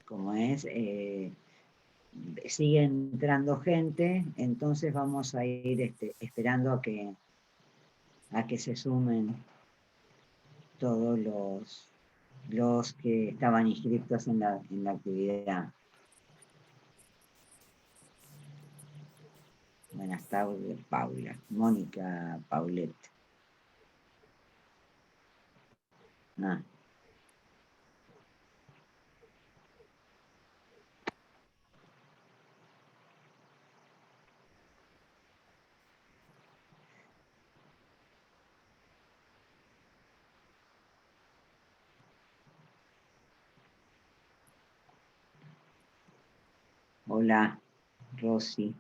como es, sigue entrando gente, entonces vamos a ir esperando a que se sumen todos los que estaban inscritos en la actividad. Buenas tardes, Paula. Mónica Paulette. Ah. Hola, Rosy.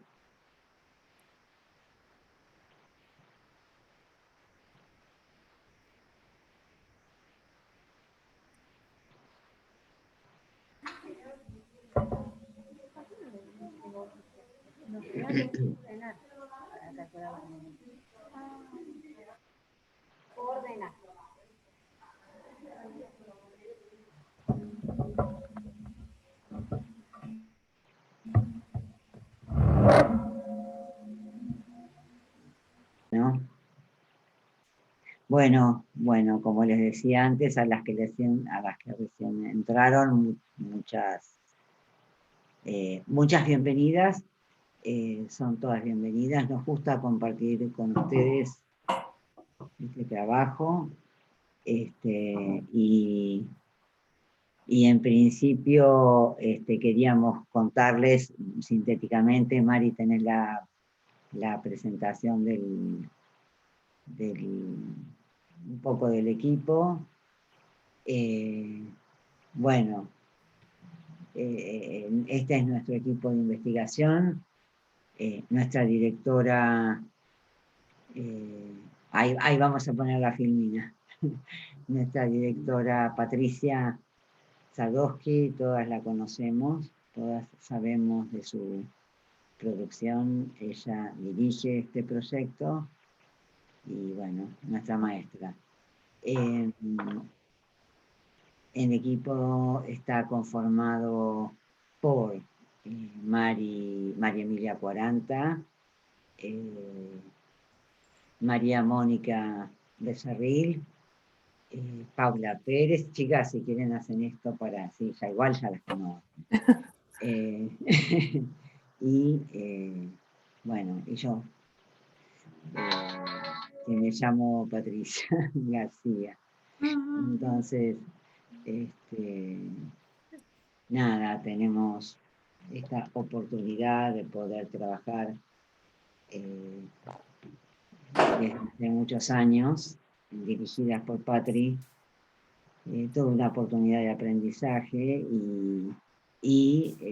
Ordena. ¿No? Bueno, como les decía antes, a las que recién entraron, muchas bienvenidas. Son todas bienvenidas. Nos gusta compartir con ustedes este trabajo. Y en principio queríamos contarles sintéticamente. Mari, tenés la presentación un poco del equipo. Bueno, este es nuestro equipo de investigación. Nuestra directora, ahí vamos a poner la filmina. Nuestra directora Patricia Sadowski, todas la conocemos, todas sabemos de su producción. Ella dirige este proyecto y bueno, nuestra maestra. El equipo está conformado por María Emilia Cuaranta, María Mónica Becerril, Paula Pérez. Chicas, si quieren hacen esto para, sí, ya igual ya las conocen. Y bueno, y yo, que me llamo Patricia García. Entonces, nada, tenemos esta oportunidad de poder trabajar desde muchos años, dirigidas por Patri, toda una oportunidad de aprendizaje y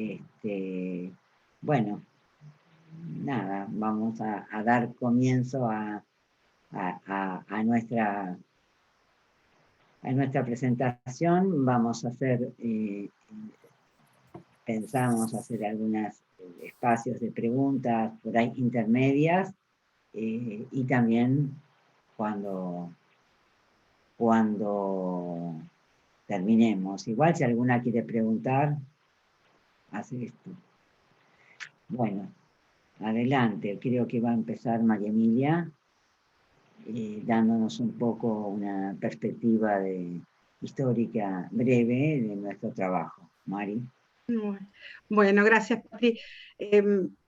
bueno, nada, vamos a dar comienzo a nuestra presentación. Vamos a hacer, pensamos hacer algunos espacios de preguntas por ahí intermedias, y también cuando terminemos. Igual si alguna quiere preguntar, hace esto. Bueno, adelante, creo que va a empezar María Emilia, dándonos un poco una perspectiva histórica breve de nuestro trabajo. Mari. Bueno, gracias, Patri.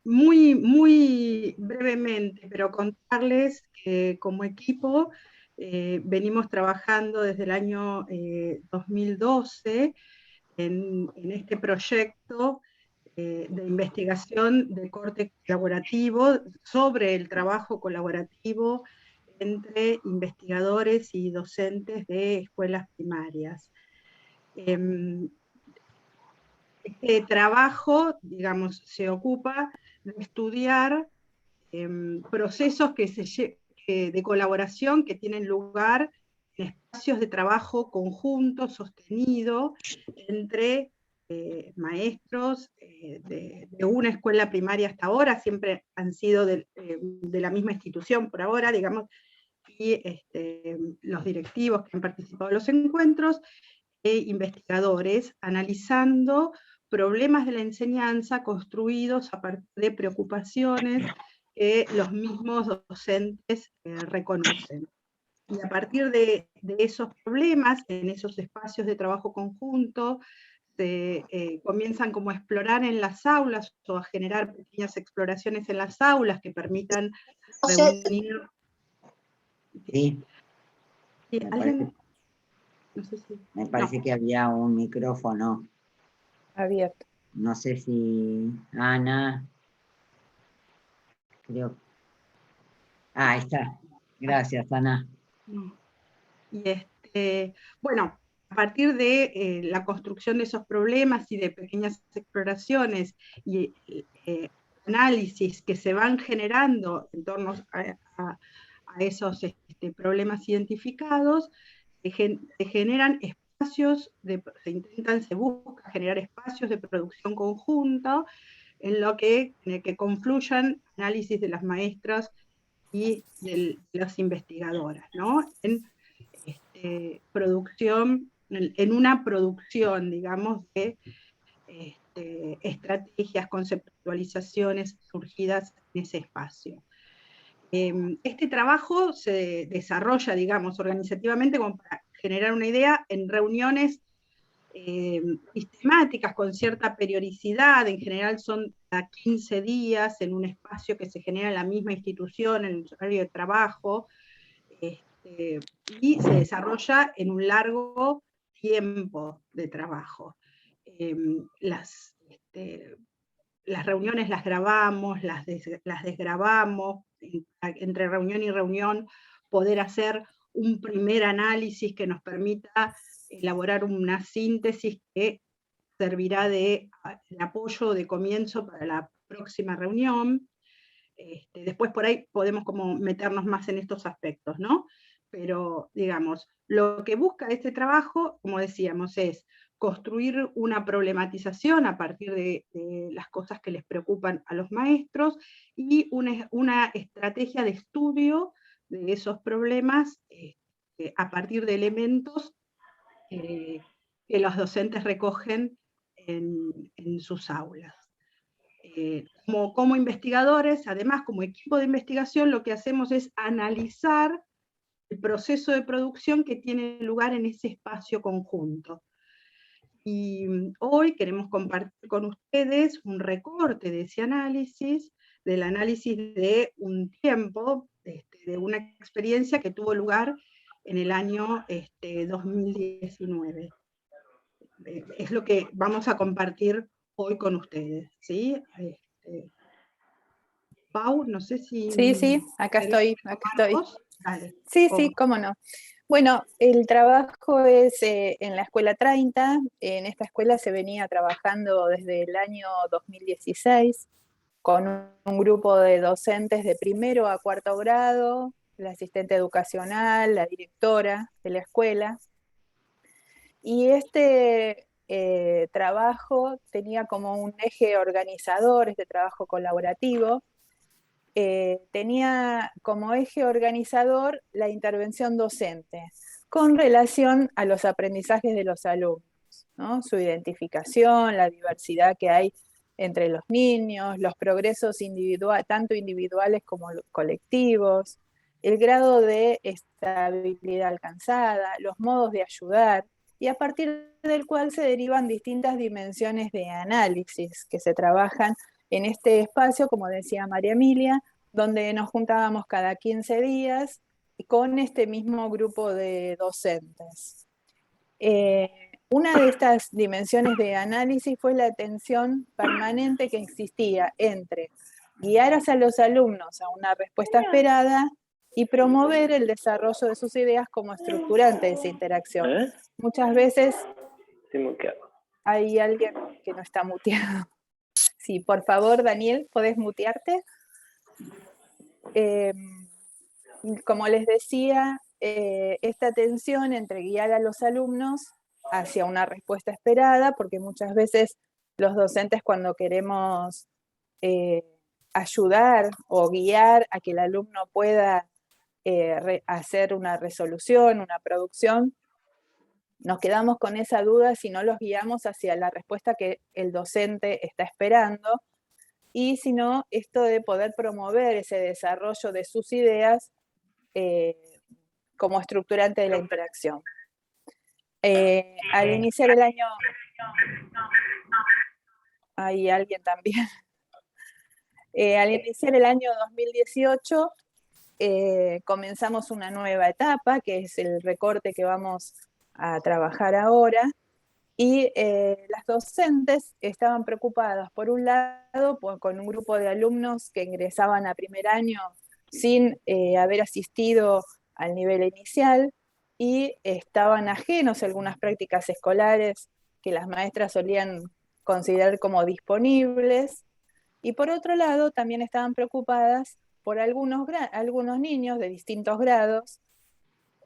Muy brevemente, pero contarles que como equipo venimos trabajando desde el año 2012 en este proyecto de investigación de corte colaborativo sobre el trabajo colaborativo entre investigadores y docentes de escuelas primarias. Este trabajo, digamos, se ocupa de estudiar procesos de colaboración que tienen lugar en espacios de trabajo conjunto, sostenido, entre maestros de una escuela primaria hasta ahora, siempre han sido de la misma institución por ahora, digamos, y los directivos que han participado en los encuentros, e investigadores, analizando problemas de la enseñanza construidos a partir de preocupaciones que los mismos docentes reconocen. Y a partir de esos problemas, en esos espacios de trabajo conjunto, se comienzan como a explorar en las aulas o a generar pequeñas exploraciones en las aulas que permitan reunir. Sí, Sí, me parece, ¿alguien? No sé si. me parece que había un micrófono. Abierto. No sé si Ana, creo. Ah, ahí está. Gracias, Ana. No. Y bueno, a partir de la construcción de esos problemas y de pequeñas exploraciones y análisis que se van generando en torno a esos problemas identificados, se generan espacios, se busca generar espacios de producción conjunta en el que confluyan análisis de las maestras y de las investigadoras, ¿no? En producción, en una producción, digamos, de estrategias, conceptualizaciones surgidas en ese espacio. Este trabajo se desarrolla, digamos, organizativamente como para generar una idea en reuniones sistemáticas con cierta periodicidad, en general son cada 15 días en un espacio que se genera en la misma institución, en el horario de trabajo, y se desarrolla en un largo tiempo de trabajo. Las reuniones las grabamos, las desgrabamos, entre reunión y reunión poder hacer un primer análisis que nos permita elaborar una síntesis que servirá de apoyo de comienzo para la próxima reunión. Después por ahí podemos como meternos más en estos aspectos, ¿no? Pero, digamos, lo que busca este trabajo, como decíamos, es construir una problematización a partir de las cosas que les preocupan a los maestros y una estrategia de estudio de esos problemas a partir de elementos que los docentes recogen en sus aulas. Como investigadores, además como equipo de investigación, lo que hacemos es analizar el proceso de producción que tiene lugar en ese espacio conjunto. Y hoy queremos compartir con ustedes un recorte de ese análisis, del análisis de un tiempo, de una experiencia que tuvo lugar en el año 2019. Es lo que vamos a compartir hoy con ustedes, ¿sí? Pau, no sé si... Sí, acá estoy. Dale. Sí, cómo no. Bueno, el trabajo es en la Escuela 30. En esta escuela se venía trabajando desde el año 2016 con un grupo de docentes de primero a cuarto grado, la asistente educacional, la directora de la escuela. Y este trabajo tenía como un eje organizador, este trabajo colaborativo, tenía como eje organizador la intervención docente con relación a los aprendizajes de los alumnos, ¿no? Su identificación, la diversidad que hay entre los niños, los progresos tanto individuales como colectivos, el grado de estabilidad alcanzada, los modos de ayudar, y a partir del cual se derivan distintas dimensiones de análisis que se trabajan en este espacio, como decía María Emilia, donde nos juntábamos cada 15 días con este mismo grupo de docentes. Una de estas dimensiones de análisis fue la tensión permanente que existía entre guiar a los alumnos a una respuesta esperada y promover el desarrollo de sus ideas como estructurante de esa interacción. Muchas veces hay alguien que no está muteado. Sí, por favor, Daniel, ¿podés mutearte? Como les decía, esta tensión entre guiar a los alumnos hacia una respuesta esperada, porque muchas veces los docentes cuando queremos ayudar o guiar a que el alumno pueda hacer una resolución, una producción, nos quedamos con esa duda si no los guiamos hacia la respuesta que el docente está esperando, y si no, esto de poder promover ese desarrollo de sus ideas como estructurante de la interacción. Al iniciar el año... Hay alguien también. Al iniciar el año 2018, comenzamos una nueva etapa, que es el recorte que vamos a trabajar ahora, y las docentes estaban preocupadas, por un lado, con un grupo de alumnos que ingresaban a primer año sin haber asistido al nivel inicial, y estaban ajenos a algunas prácticas escolares que las maestras solían considerar como disponibles, y por otro lado también estaban preocupadas por algunos niños de distintos grados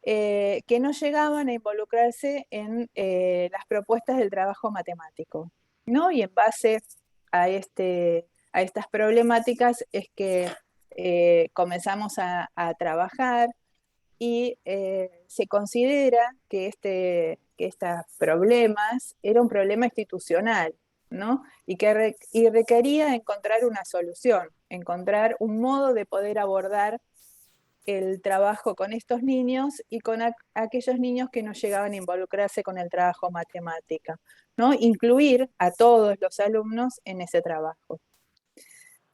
que no llegaban a involucrarse en las propuestas del trabajo matemático, ¿no? Y en base a estas problemáticas es que comenzamos a trabajar, y se considera que estos problemas era un problema institucional, ¿no? Y requería encontrar una solución, encontrar un modo de poder abordar el trabajo con estos niños y con aquellos niños que no llegaban a involucrarse con el trabajo matemática, ¿no? Incluir a todos los alumnos en ese trabajo.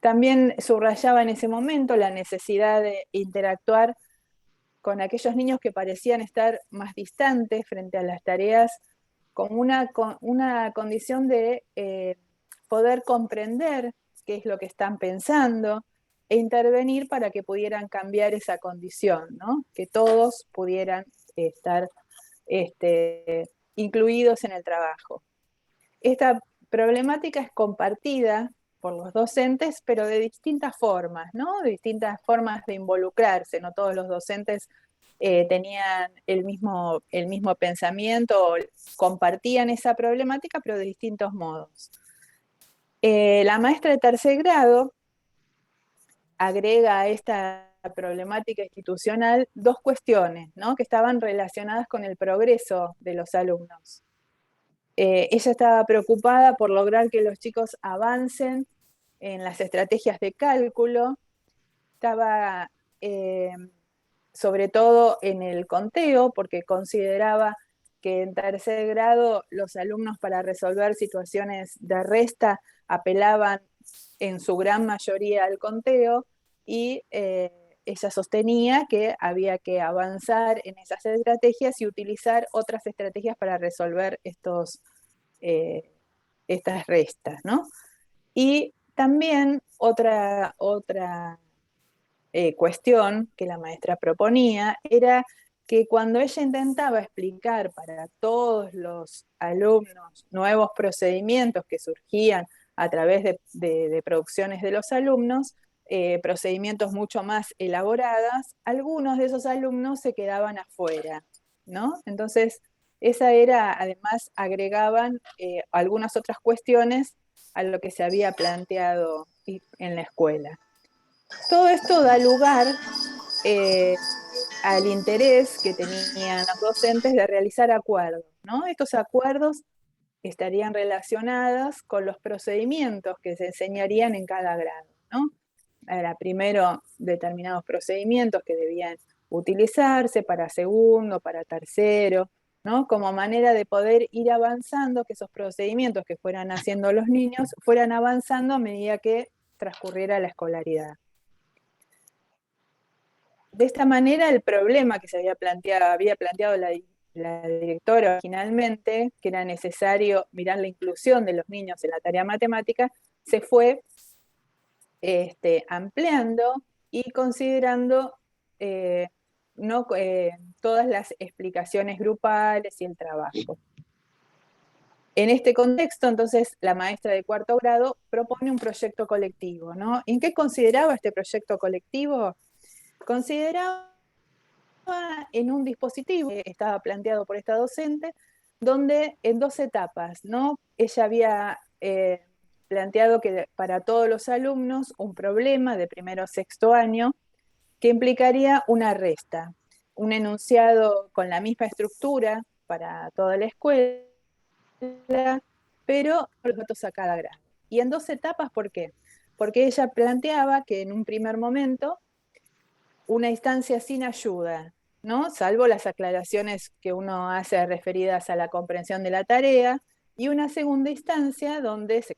También subrayaba en ese momento la necesidad de interactuar con aquellos niños que parecían estar más distantes frente a las tareas, con una condición de poder comprender qué es lo que están pensando e intervenir para que pudieran cambiar esa condición, ¿no? Que todos pudieran estar incluidos en el trabajo. Esta problemática es compartida por los docentes, pero de distintas formas, ¿no? De distintas formas de involucrarse. No todos los docentes tenían el mismo pensamiento, o compartían esa problemática, pero de distintos modos. La maestra de tercer grado agrega a esta problemática institucional dos cuestiones, ¿no? Que estaban relacionadas con el progreso de los alumnos. Ella estaba preocupada por lograr que los chicos avancen en las estrategias de cálculo, estaba sobre todo en el conteo, porque consideraba que en tercer grado los alumnos, para resolver situaciones de resta, apelaban en su gran mayoría al conteo, y ella sostenía que había que avanzar en esas estrategias y utilizar otras estrategias para resolver estas restas, ¿no? Y también otra cuestión que la maestra proponía era que cuando ella intentaba explicar para todos los alumnos nuevos procedimientos que surgían a través de producciones de los alumnos, procedimientos mucho más elaboradas, algunos de esos alumnos se quedaban afuera, ¿no? Entonces, esa era, además, agregaban algunas otras cuestiones a lo que se había planteado en la escuela. Todo esto da lugar al interés que tenían los docentes de realizar acuerdos, ¿no? Estos acuerdos estarían relacionados con los procedimientos que se enseñarían en cada grado, ¿no? Era primero determinados procedimientos que debían utilizarse para segundo, para tercero, ¿no? Como manera de poder ir avanzando, que esos procedimientos que fueran haciendo los niños fueran avanzando a medida que transcurriera la escolaridad. De esta manera, el problema que había planteado la directora originalmente, que era necesario mirar la inclusión de los niños en la tarea matemática, se fue ampliando y considerando todas las explicaciones grupales y el trabajo. En este contexto, entonces, la maestra de cuarto grado propone un proyecto colectivo, ¿no? ¿En qué consideraba este proyecto colectivo? Consideraba en un dispositivo que estaba planteado por esta docente, donde en dos etapas, ¿no? Ella había planteado que para todos los alumnos un problema de primero a sexto año que implicaría una resta, un enunciado con la misma estructura para toda la escuela, pero los datos a cada grado. Y en 2 etapas, ¿por qué? Porque ella planteaba que en un primer momento una instancia sin ayuda, ¿no? Salvo las aclaraciones que uno hace referidas a la comprensión de la tarea, y una segunda instancia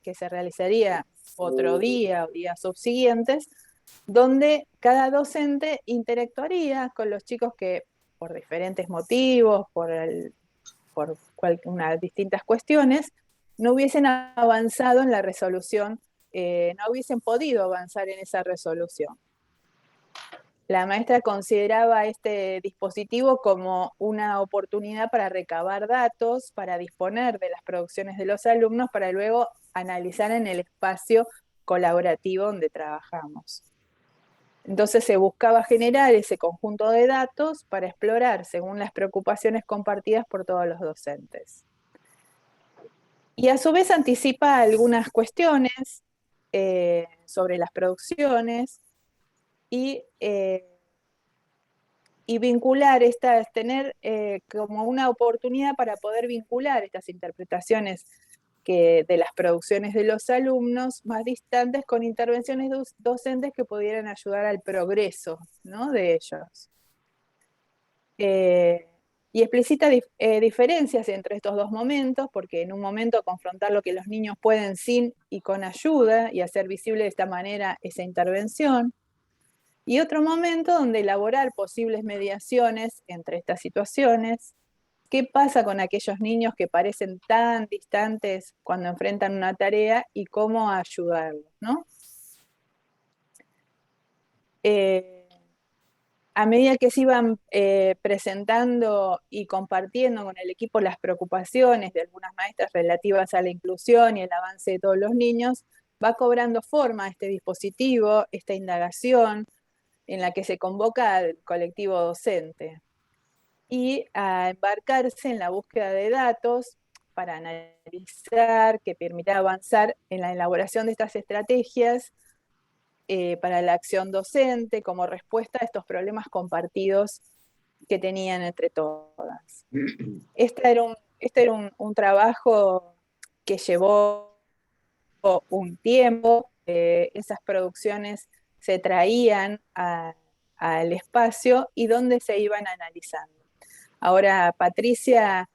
que se realizaría otro día o días subsiguientes, donde cada docente interactuaría con los chicos que por diferentes motivos, por unas distintas cuestiones, no hubiesen avanzado en la resolución, no hubiesen podido avanzar en esa resolución. La maestra consideraba este dispositivo como una oportunidad para recabar datos, para disponer de las producciones de los alumnos, para luego analizar en el espacio colaborativo donde trabajamos. Entonces se buscaba generar ese conjunto de datos para explorar según las preocupaciones compartidas por todos los docentes. Y a su vez anticipa algunas cuestiones sobre las producciones, y vincular tener como una oportunidad para poder vincular estas interpretaciones de las producciones de los alumnos más distantes con intervenciones docentes que pudieran ayudar al progreso, ¿no?, de ellos. Y explicita diferencias entre estos 2 momentos, porque en un momento confrontar lo que los niños pueden sin y con ayuda, y hacer visible de esta manera esa intervención. Y otro momento donde elaborar posibles mediaciones entre estas situaciones. ¿Qué pasa con aquellos niños que parecen tan distantes cuando enfrentan una tarea y cómo ayudarlos, ¿no? A medida que se iban presentando y compartiendo con el equipo las preocupaciones de algunas maestras relativas a la inclusión y el avance de todos los niños, va cobrando forma este dispositivo, esta indagación, en la que se convoca al colectivo docente y a embarcarse en la búsqueda de datos para analizar, que permita avanzar en la elaboración de estas estrategias para la acción docente como respuesta a estos problemas compartidos que tenían entre todas. Este era un trabajo que llevó un tiempo, esas producciones se traían al espacio y donde se iban analizando. Ahora Patricia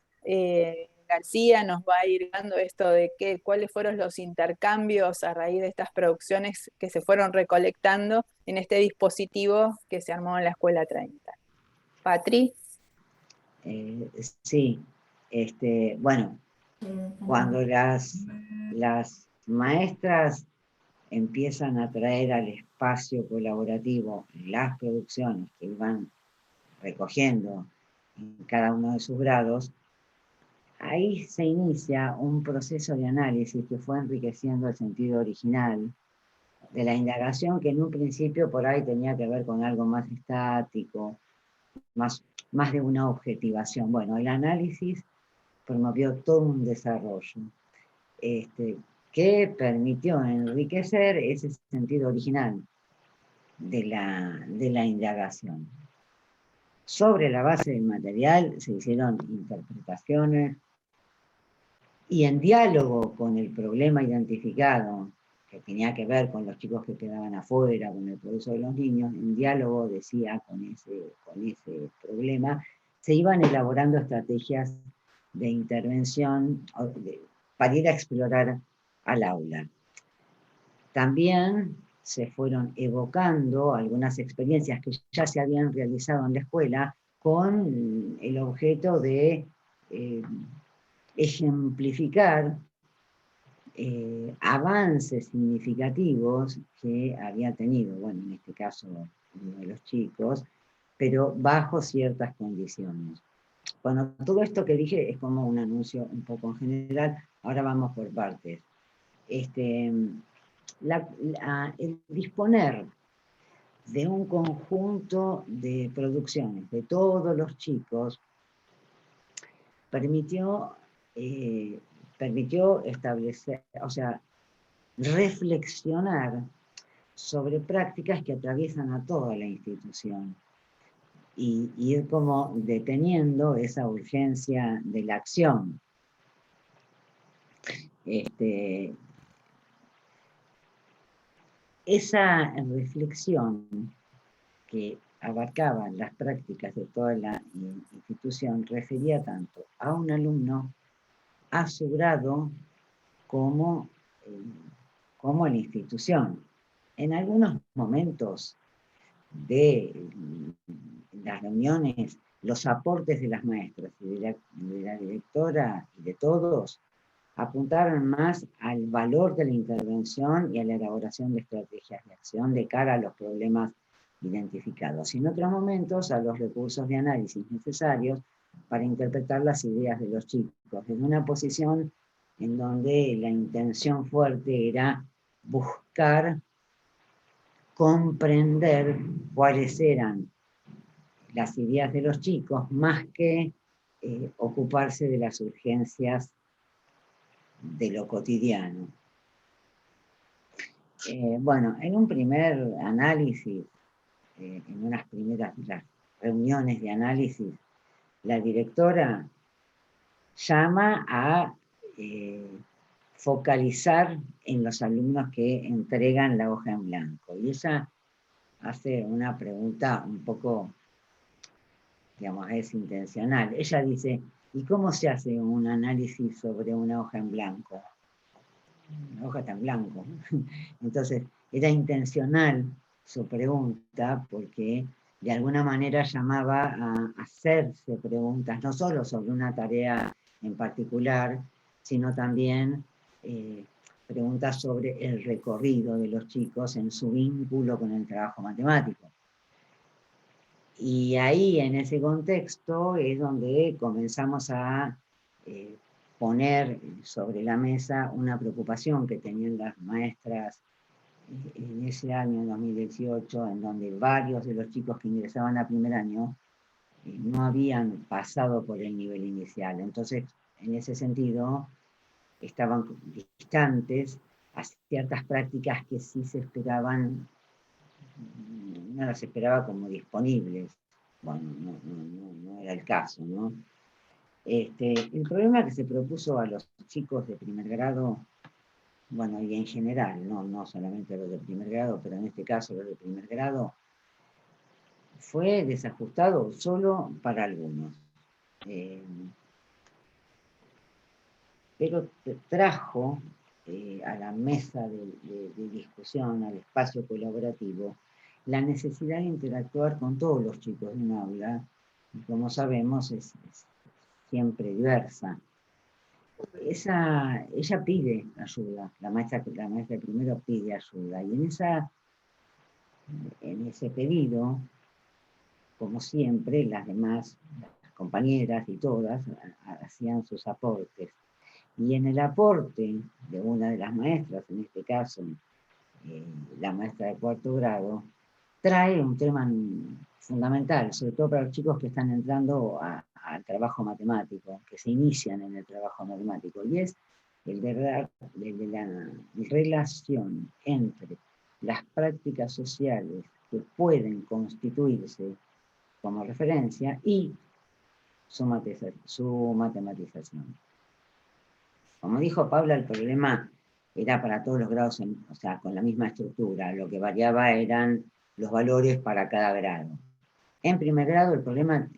García nos va a ir dando esto de cuáles fueron los intercambios a raíz de estas producciones que se fueron recolectando en este dispositivo que se armó en la Escuela 30. Patri. Sí, bueno, cuando las maestras empiezan a traer al espacio colaborativo las producciones que iban recogiendo en cada uno de sus grados, ahí se inicia un proceso de análisis que fue enriqueciendo el sentido original de la indagación, que en un principio por ahí tenía que ver con algo más estático, más de una objetivación. Bueno, el análisis promovió todo un desarrollo que permitió enriquecer ese sentido original de la indagación. Sobre la base del material se hicieron interpretaciones y en diálogo con el problema identificado, que tenía que ver con los chicos que quedaban afuera, con el progreso de los niños, en diálogo, decía, con ese problema, se iban elaborando estrategias de intervención para ir a explorar al aula. También se fueron evocando algunas experiencias que ya se habían realizado en la escuela con el objeto de ejemplificar avances significativos que había tenido, bueno, en este caso uno de los chicos, pero bajo ciertas condiciones. Bueno, todo esto que dije es como un anuncio un poco en general, ahora vamos por partes. El disponer de un conjunto de producciones de todos los chicos permitió establecer, o sea, reflexionar sobre prácticas que atraviesan a toda la institución y ir como deteniendo esa urgencia de la acción. Esa reflexión que abarcaba las prácticas de toda la institución refería tanto a un alumno, a su grado, como a la institución. En algunos momentos de las reuniones, los aportes de las maestras y de la directora y de todos apuntaron más al valor de la intervención y a la elaboración de estrategias de acción de cara a los problemas identificados. Y en otros momentos a los recursos de análisis necesarios para interpretar las ideas de los chicos, en una posición en donde la intención fuerte era buscar comprender cuáles eran las ideas de los chicos, más que ocuparse de las urgencias de lo cotidiano. Bueno, en un primer análisis, en unas primeras reuniones de análisis, la directora llama a focalizar en los alumnos que entregan la hoja en blanco. Y ella hace una pregunta un poco, digamos, es intencional. Ella dice, ¿y cómo se hace un análisis sobre una hoja en blanco? La hoja está en blanco. Entonces, era intencional su pregunta porque de alguna manera llamaba a hacerse preguntas, no solo sobre una tarea en particular, sino también preguntas sobre el recorrido de los chicos en su vínculo con el trabajo matemático. Y ahí, en ese contexto, es donde comenzamos a poner sobre la mesa una preocupación que tenían las maestras en ese año, 2018, en donde varios de los chicos que ingresaban a primer año no habían pasado por el nivel inicial. Entonces, en ese sentido, estaban distantes a ciertas prácticas que sí se esperaban, no las esperaba como disponibles. Bueno, no era el caso, ¿no? El problema que se propuso a los chicos de primer grado, bueno, y en general, no solamente a los de primer grado, pero en este caso los de primer grado, fue desajustado solo para algunos. Pero trajo a la mesa de discusión, al espacio colaborativo, la necesidad de interactuar con todos los chicos de un aula, y como sabemos es siempre diversa. Ella pide ayuda, la maestra primero pide ayuda, y en ese pedido, como siempre, las demás, las compañeras y todas, hacían sus aportes. Y en el aporte de una de las maestras, en este caso, la maestra de cuarto grado, trae un tema fundamental, sobre todo para los chicos que están entrando al trabajo matemático, que se inician en el trabajo matemático, y es el de la relación entre las prácticas sociales que pueden constituirse como referencia y su matematización. Como dijo Paula, el problema era para todos los grados, o sea, con la misma estructura. Lo que variaba eran los valores para cada grado. En primer grado el problema,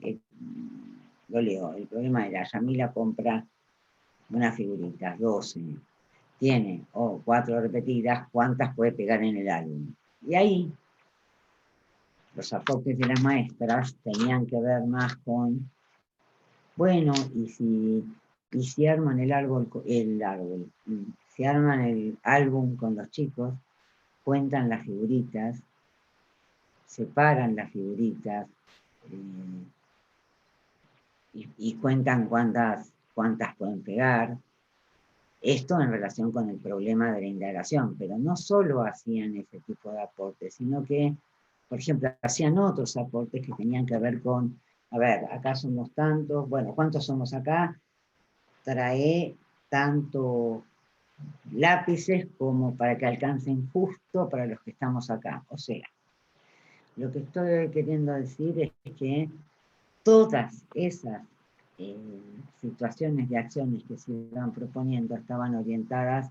lo leo, el problema era, Yamila compra unas figuritas, 12, tiene 4 repetidas, ¿cuántas puede pegar en el álbum? Y ahí los aportes de las maestras tenían que ver más con, bueno, y si arman si arman el álbum con los chicos, cuentan las figuritas, separan las figuritas y cuentan cuántas pueden pegar. Esto en relación con el problema de la indagación, pero no solo hacían ese tipo de aportes, sino que, por ejemplo, hacían otros aportes que tenían que ver con, a ver, acá somos tantos, bueno, ¿cuántos somos acá? Trae tanto lápices como para que alcancen justo para los que estamos acá. O sea, lo que estoy queriendo decir es que todas esas situaciones de acciones que se iban proponiendo estaban orientadas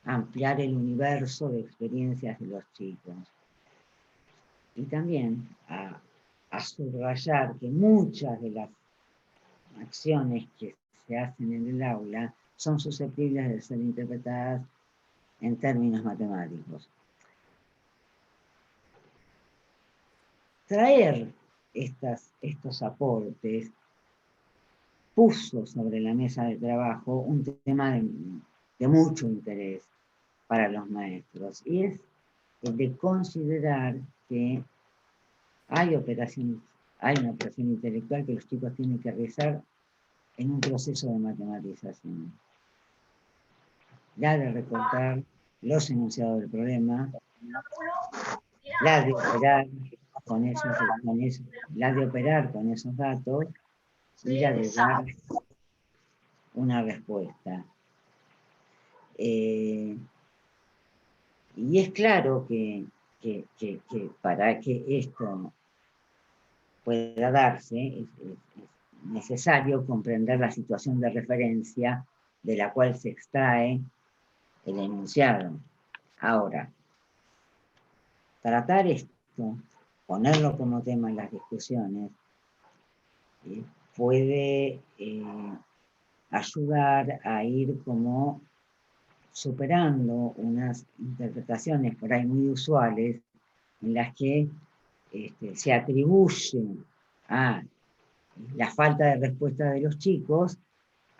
a ampliar el universo de experiencias de los chicos. Y también a subrayar que muchas de las acciones que se hacen en el aula son susceptibles de ser interpretadas en términos matemáticos. Traer estos aportes puso sobre la mesa de trabajo un tema de mucho interés para los maestros, y es el de considerar que hay una operación intelectual que los chicos tienen que realizar en un proceso de matematización. La de recortar los enunciados del problema, la de operar con esos datos y la de dar una respuesta. Y es claro que para que esto pueda darse es necesario comprender la situación de referencia de la cual se extrae el enunciado. Ahora, tratar esto, ponerlo como tema en las discusiones, puede ayudar a ir como superando unas interpretaciones por ahí muy usuales en las que se atribuye a la falta de respuesta de los chicos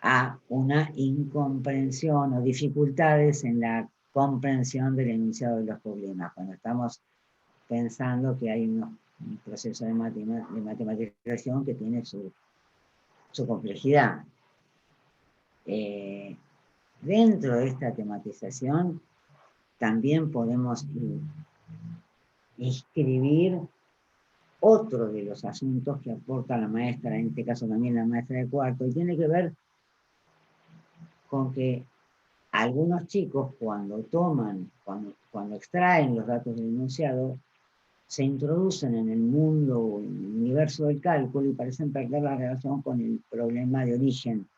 a una incomprensión o dificultades en la comprensión del enunciado de los problemas, cuando estamos pensando que hay un proceso de matematización que tiene su complejidad. Dentro de esta tematización también podemos inscribir otro de los asuntos que aporta la maestra, en este caso también la maestra de cuarto, y tiene que ver con que algunos chicos cuando extraen los datos del enunciado, se introducen en el mundo, en el universo del cálculo y parecen perder la relación con el problema de origen.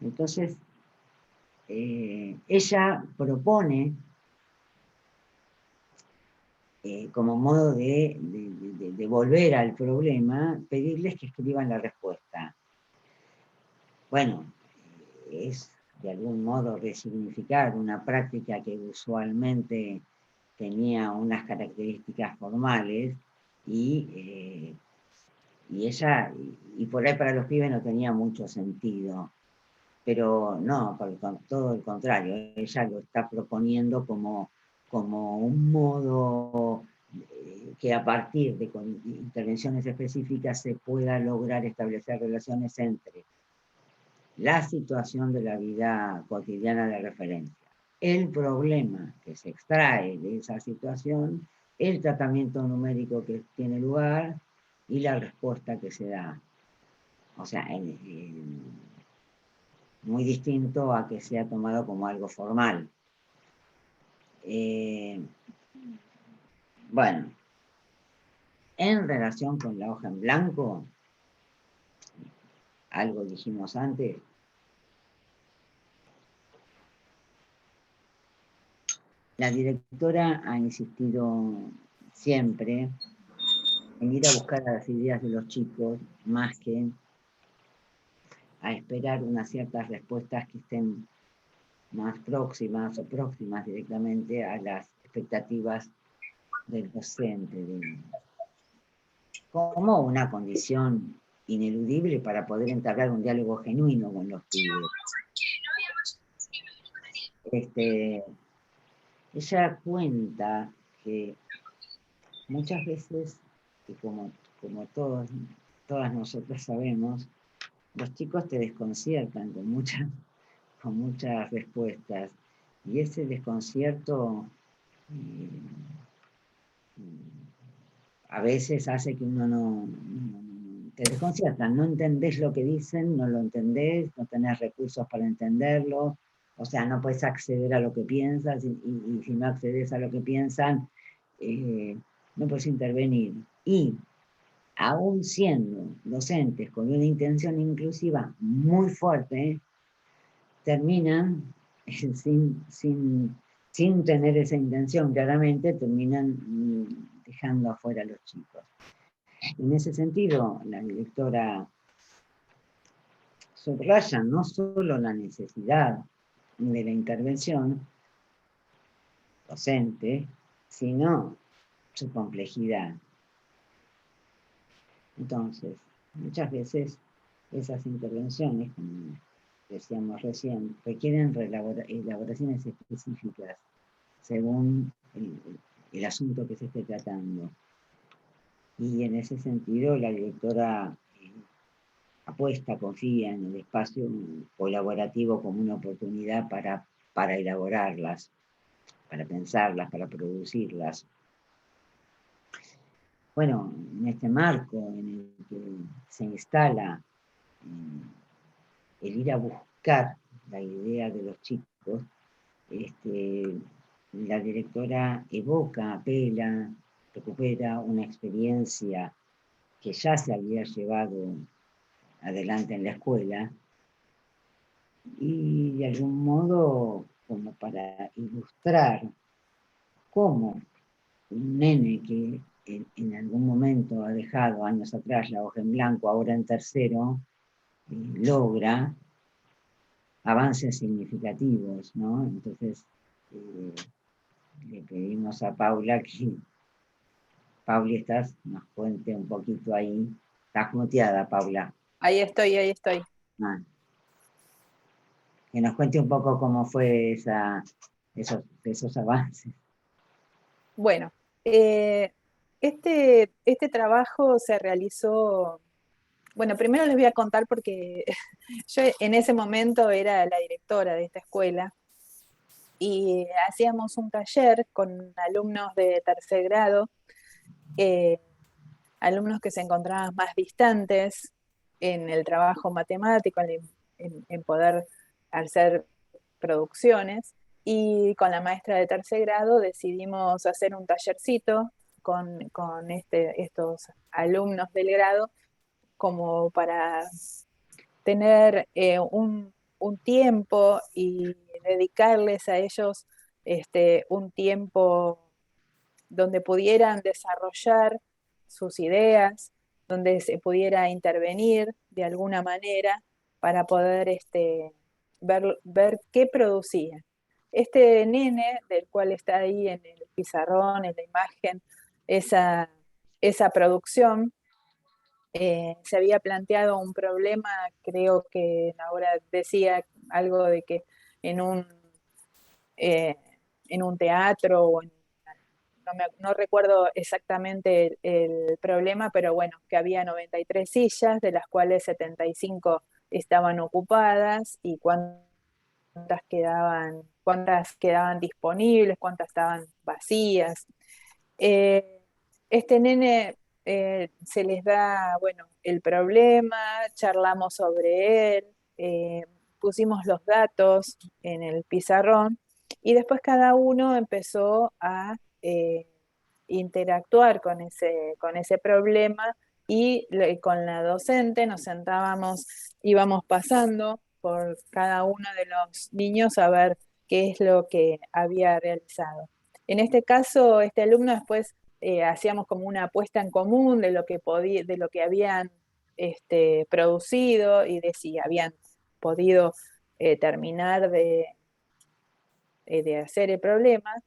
Entonces, ella propone, como modo de volver al problema, pedirles que escriban la respuesta. Bueno, es de algún modo resignificar una práctica que usualmente tenía unas características formales y por ahí para los pibes no tenía mucho sentido. Pero no, todo el contrario, ella lo está proponiendo como un modo que a partir de intervenciones específicas se pueda lograr establecer relaciones entre la situación de la vida cotidiana de referencia, el problema que se extrae de esa situación, el tratamiento numérico que tiene lugar y la respuesta que se da. O sea, muy distinto a que sea tomado como algo formal. Bueno, en relación con la hoja en blanco, algo dijimos antes, la directora ha insistido siempre en ir a buscar las ideas de los chicos más que a esperar unas ciertas respuestas que estén más próximas o próximas directamente a las expectativas del docente, como una condición ineludible para poder entablar un diálogo genuino con los pibes. Ella cuenta que muchas veces, y como todas nosotras sabemos, los chicos te desconciertan con muchas respuestas, y ese desconcierto a veces hace que uno te desconcierta, no entendés lo que dicen, no lo entendés, no tenés recursos para entenderlo, O sea, no puedes acceder a lo que piensas y si no accedes a lo que piensan, no puedes intervenir. Y aún siendo docentes con una intención inclusiva muy fuerte, terminan sin tener esa intención, claramente terminan dejando afuera a los chicos. En ese sentido, la directora subraya no solo la necesidad de la intervención docente, sino su complejidad. Entonces, muchas veces esas intervenciones, como decíamos recién, requieren elaboraciones específicas según el asunto que se esté tratando. Y en ese sentido, la directora apuesta, confía en el espacio colaborativo como una oportunidad para elaborarlas, para pensarlas, para producirlas. Bueno, en este marco en el que se instala el ir a buscar la idea de los chicos, la directora evoca, apela, recupera una experiencia que ya se había llevado adelante en la escuela y de algún modo como para ilustrar cómo un nene que en algún momento ha dejado años atrás la hoja en blanco, ahora en tercero, logra avances significativos, ¿no? Entonces, le pedimos a Paula que, Pauli, nos cuente un poquito ahí. Estás muteada, Paula. Ahí estoy, ahí estoy. Ah, que nos cuente un poco cómo fue esos avances. Bueno, este trabajo se realizó, bueno, primero les voy a contar porque yo en ese momento era la directora de esta escuela y hacíamos un taller con alumnos de tercer grado, eh, alumnos que se encontraban más distantes en el trabajo matemático, en poder hacer producciones, y con la maestra de tercer grado decidimos hacer un tallercito con estos alumnos del grado como para tener un tiempo y dedicarles a ellos un tiempo donde pudieran desarrollar sus ideas, donde se pudiera intervenir de alguna manera para poder ver qué producía. Este nene, del cual está ahí en el pizarrón, en la imagen, esa producción, se había planteado un problema, creo que ahora decía algo de que en un, eh, en un teatro o no recuerdo exactamente el problema, pero bueno, que había 93 sillas, de las cuales 75 estaban ocupadas y cuántas quedaban disponibles, cuántas estaban vacías. Este nene se les da, bueno, el problema, charlamos sobre él, pusimos los datos en el pizarrón y después cada uno empezó a interactuar con ese problema y con la docente nos sentábamos, íbamos pasando por cada uno de los niños a ver qué es lo que había realizado. En este caso, este alumno después hacíamos como una apuesta en común de lo que habían producido y de si habían podido terminar de hacer el problema.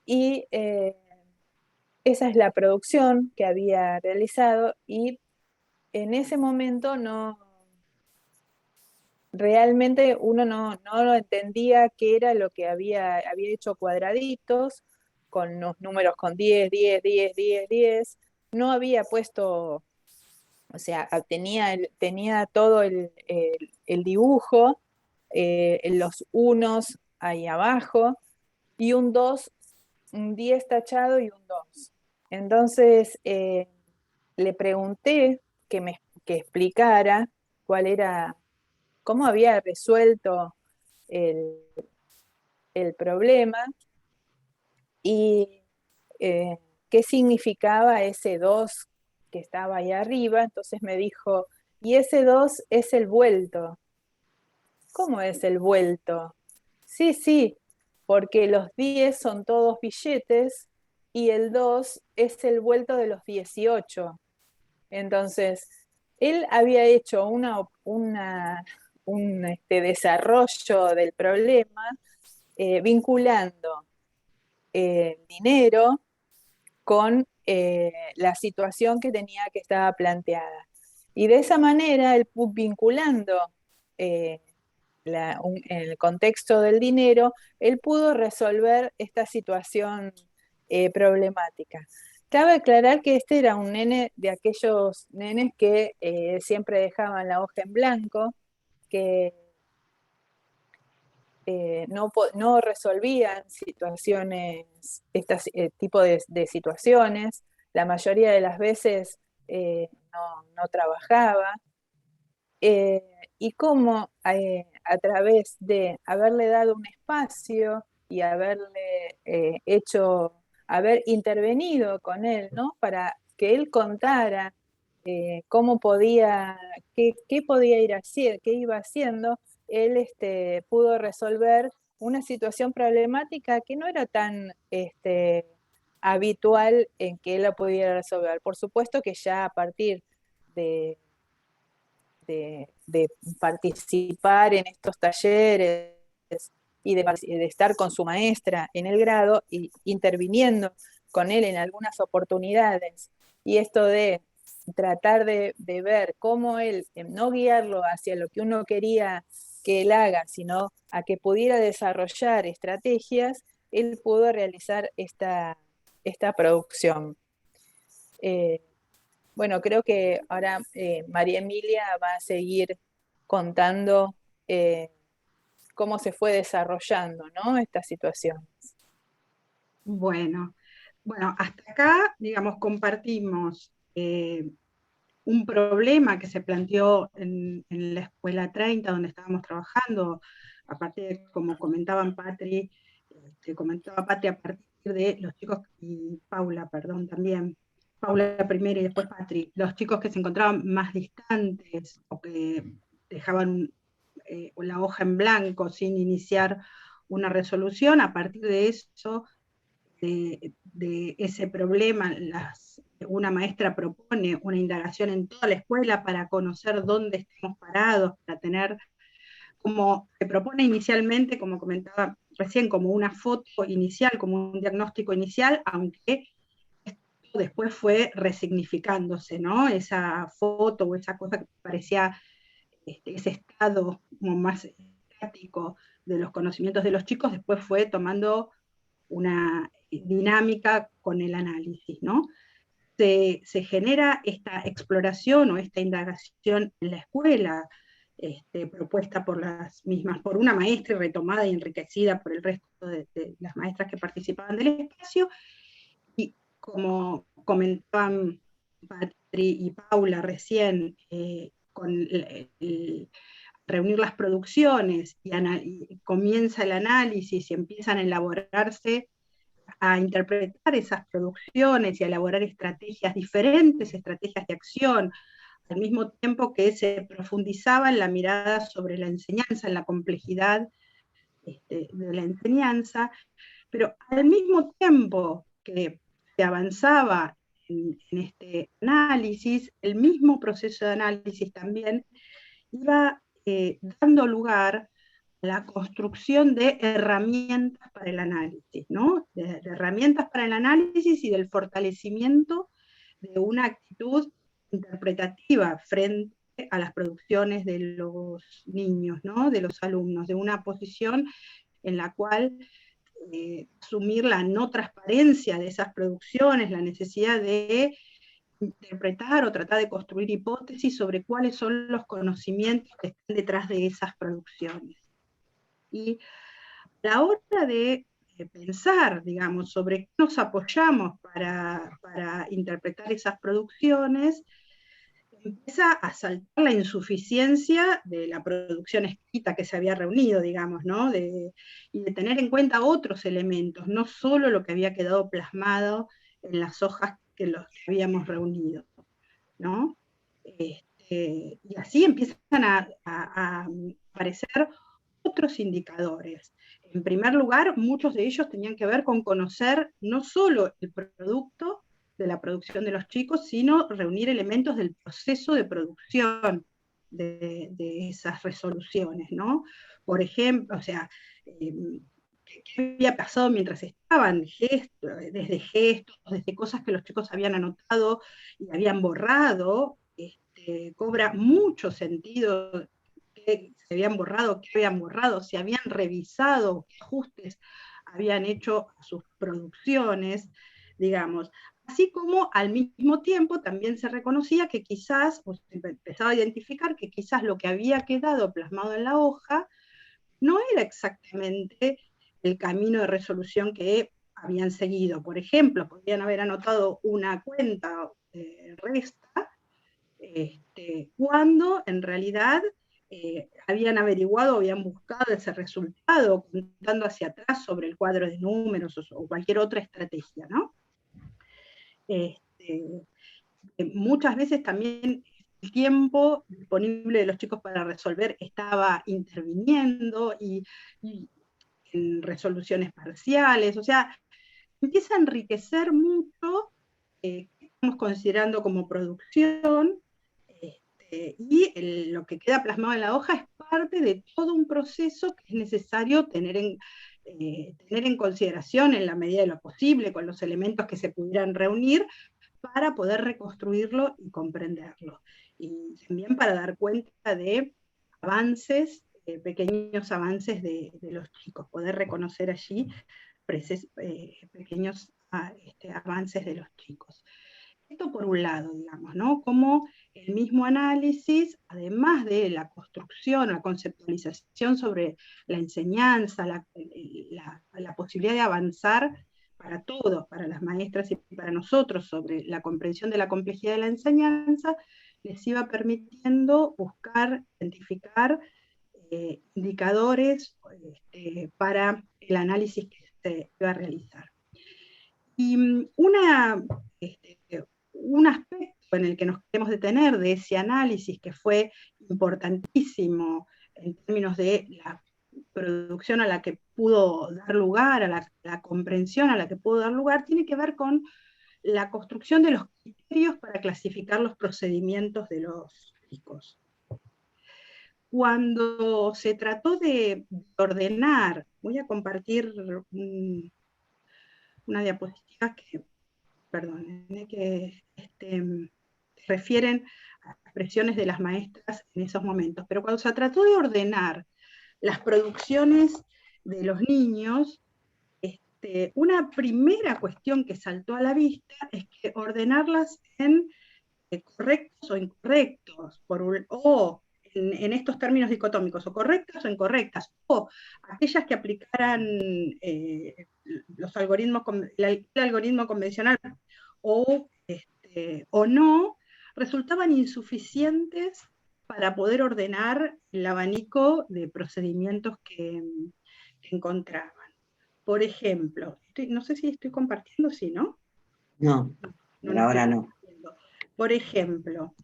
Y esa es la producción que había realizado y en ese momento realmente uno no lo entendía qué era lo que había hecho cuadraditos con los números con 10, 10, 10, 10, 10. No había puesto, o sea, tenía todo el dibujo, los unos ahí abajo y un 2, un 10 tachado y un 2. Entonces le pregunté que explicara cuál era, cómo había resuelto el, el problema y qué significaba ese 2 que estaba ahí arriba. Entonces me dijo, y ese 2 es el vuelto. ¿Cómo es el vuelto? Sí, sí, porque los 10 son todos billetes y el 2 es el vuelto de los 18. Entonces, él había hecho un desarrollo del problema vinculando dinero con la situación que tenía que estaba planteada. Y de esa manera, vinculando eh, el contexto del dinero, él pudo resolver esta situación problemática. Cabe aclarar que este era un nene de aquellos nenes que siempre dejaban la hoja en blanco, que no resolvían situaciones, este tipo de situaciones. La mayoría de las veces no trabajaba. Y cómo a través de haberle dado un espacio y haberle haber intervenido con él, ¿no? Para que él contara cómo podía, qué podía ir haciendo, qué iba haciendo, él pudo resolver una situación problemática que no era tan habitual en que él la pudiera resolver. Por supuesto que ya a partir de de participar en estos talleres y de estar con su maestra en el grado y interviniendo con él en algunas oportunidades. Y esto de tratar de ver cómo él, no guiarlo hacia lo que uno quería que él haga, sino a que pudiera desarrollar estrategias, él pudo realizar esta producción. Bueno, creo que ahora María Emilia va a seguir contando cómo se fue desarrollando, ¿no? Esta situación. Bueno, hasta acá, digamos, compartimos un problema que se planteó en la Escuela 30, donde estábamos trabajando, a partir de, como comentaban Patri, comentaba Patri, a partir de los chicos, y Paula, perdón, también, Paula primero y después Patri, los chicos que se encontraban más distantes o que dejaban la hoja en blanco sin iniciar una resolución. A partir de eso, de ese problema, una maestra propone una indagación en toda la escuela para conocer dónde estamos parados, para tener, como se propone inicialmente, como comentaba recién, como una foto inicial, como un diagnóstico inicial, aunque esto después fue resignificándose, ¿no? Esa foto o esa cosa que parecía ese estado como más estático de los conocimientos de los chicos, después fue tomando una dinámica con el análisis, ¿no? Se genera esta exploración o esta indagación en la escuela, propuesta por las mismas, por una maestra y retomada y enriquecida por el resto de las maestras que participaban del espacio, y como comentaban Patri y Paula recién, con reunir las producciones y comienza el análisis y empiezan a elaborarse, a interpretar esas producciones y a elaborar estrategias diferentes, estrategias de acción, al mismo tiempo que se profundizaba en la mirada sobre la enseñanza, en la complejidad de la enseñanza, pero al mismo tiempo que se avanzaba en este análisis, el mismo proceso de análisis también iba dando lugar a la construcción de herramientas para el análisis, ¿no? De herramientas para el análisis y del fortalecimiento de una actitud interpretativa frente a las producciones de los niños, ¿no? De los alumnos, de una posición en la cual asumir la no transparencia de esas producciones, la necesidad de interpretar o tratar de construir hipótesis sobre cuáles son los conocimientos que están detrás de esas producciones. Y a la hora de pensar, digamos, sobre qué nos apoyamos para interpretar esas producciones, empieza a saltar la insuficiencia de la producción escrita que se había reunido, digamos, ¿no? Y de tener en cuenta otros elementos, no solo lo que había quedado plasmado en las hojas que los habíamos reunido, ¿no? Y así empiezan a aparecer otros indicadores. En primer lugar, muchos de ellos tenían que ver con conocer no solo el producto de la producción de los chicos, sino reunir elementos del proceso de producción de esas resoluciones, ¿no? Por ejemplo, o sea, qué había pasado mientras estaban, desde gestos, desde cosas que los chicos habían anotado y habían borrado, cobra mucho sentido qué se habían borrado, qué habían borrado, si habían revisado qué ajustes habían hecho a sus producciones, digamos. Así como al mismo tiempo también se reconocía que quizás, o se empezaba a identificar que quizás lo que había quedado plasmado en la hoja no era exactamente el camino de resolución que habían seguido. Por ejemplo, podrían haber anotado una cuenta resta, cuando en realidad habían averiguado, habían buscado ese resultado, contando hacia atrás sobre el cuadro de números o cualquier otra estrategia, ¿no? Muchas veces también el tiempo disponible de los chicos para resolver estaba interviniendo y en resoluciones parciales, o sea, empieza a enriquecer mucho qué estamos considerando como producción, y lo que queda plasmado en la hoja es parte de todo un proceso que es necesario tener en consideración en la medida de lo posible, con los elementos que se pudieran reunir, para poder reconstruirlo y comprenderlo. Y también para dar cuenta de avances, pequeños avances de los chicos, poder reconocer allí pequeños avances de los chicos. Esto por un lado, digamos, ¿no? Como el mismo análisis, además de la construcción, la conceptualización sobre la enseñanza, la posibilidad de avanzar para todos, para las maestras y para nosotros, sobre la comprensión de la complejidad de la enseñanza, les iba permitiendo buscar, identificar indicadores para el análisis que se iba a realizar. Y un aspecto en el que nos queremos detener de ese análisis, que fue importantísimo en términos de la producción a la que pudo dar lugar, a la comprensión a la que pudo dar lugar, tiene que ver con la construcción de los criterios para clasificar los procedimientos de los chicos. Cuando se trató de ordenar, voy a compartir una diapositiva que, perdón, que refieren a expresiones de las maestras en esos momentos, pero cuando se trató de ordenar las producciones de los niños, una primera cuestión que saltó a la vista es que ordenarlas en correctos o incorrectos, o en estos términos dicotómicos, o correctas o incorrectas, o aquellas que aplicaran el algoritmo convencional o no, resultaban insuficientes para poder ordenar el abanico de procedimientos que encontraban. Por ejemplo, no sé si estoy compartiendo, sí, ¿no? No, por ahora no. Por ejemplo,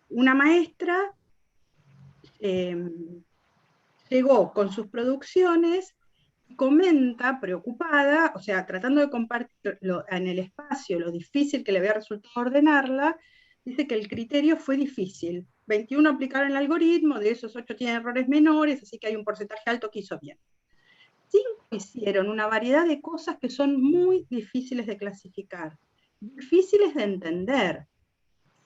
una maestra llegó con sus producciones y comenta, preocupada, o sea, tratando de compartir en el espacio lo difícil que le había resultado ordenarla, dice que el criterio fue difícil. 21 aplicaron el algoritmo, de esos 8 tienen errores menores, así que hay un porcentaje alto que hizo bien. 5 hicieron una variedad de cosas que son muy difíciles de clasificar, difíciles de entender.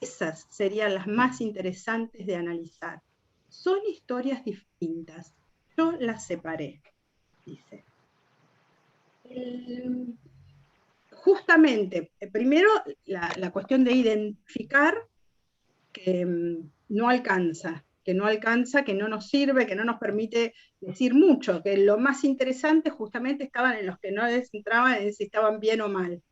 Esas serían las más interesantes de analizar. Son historias distintas. Yo las separé, dice. Justamente, primero, la cuestión de identificar que no alcanza, que no nos sirve, que no nos permite decir mucho, que lo más interesante justamente estaban en los que no les entraban en si estaban bien o mal,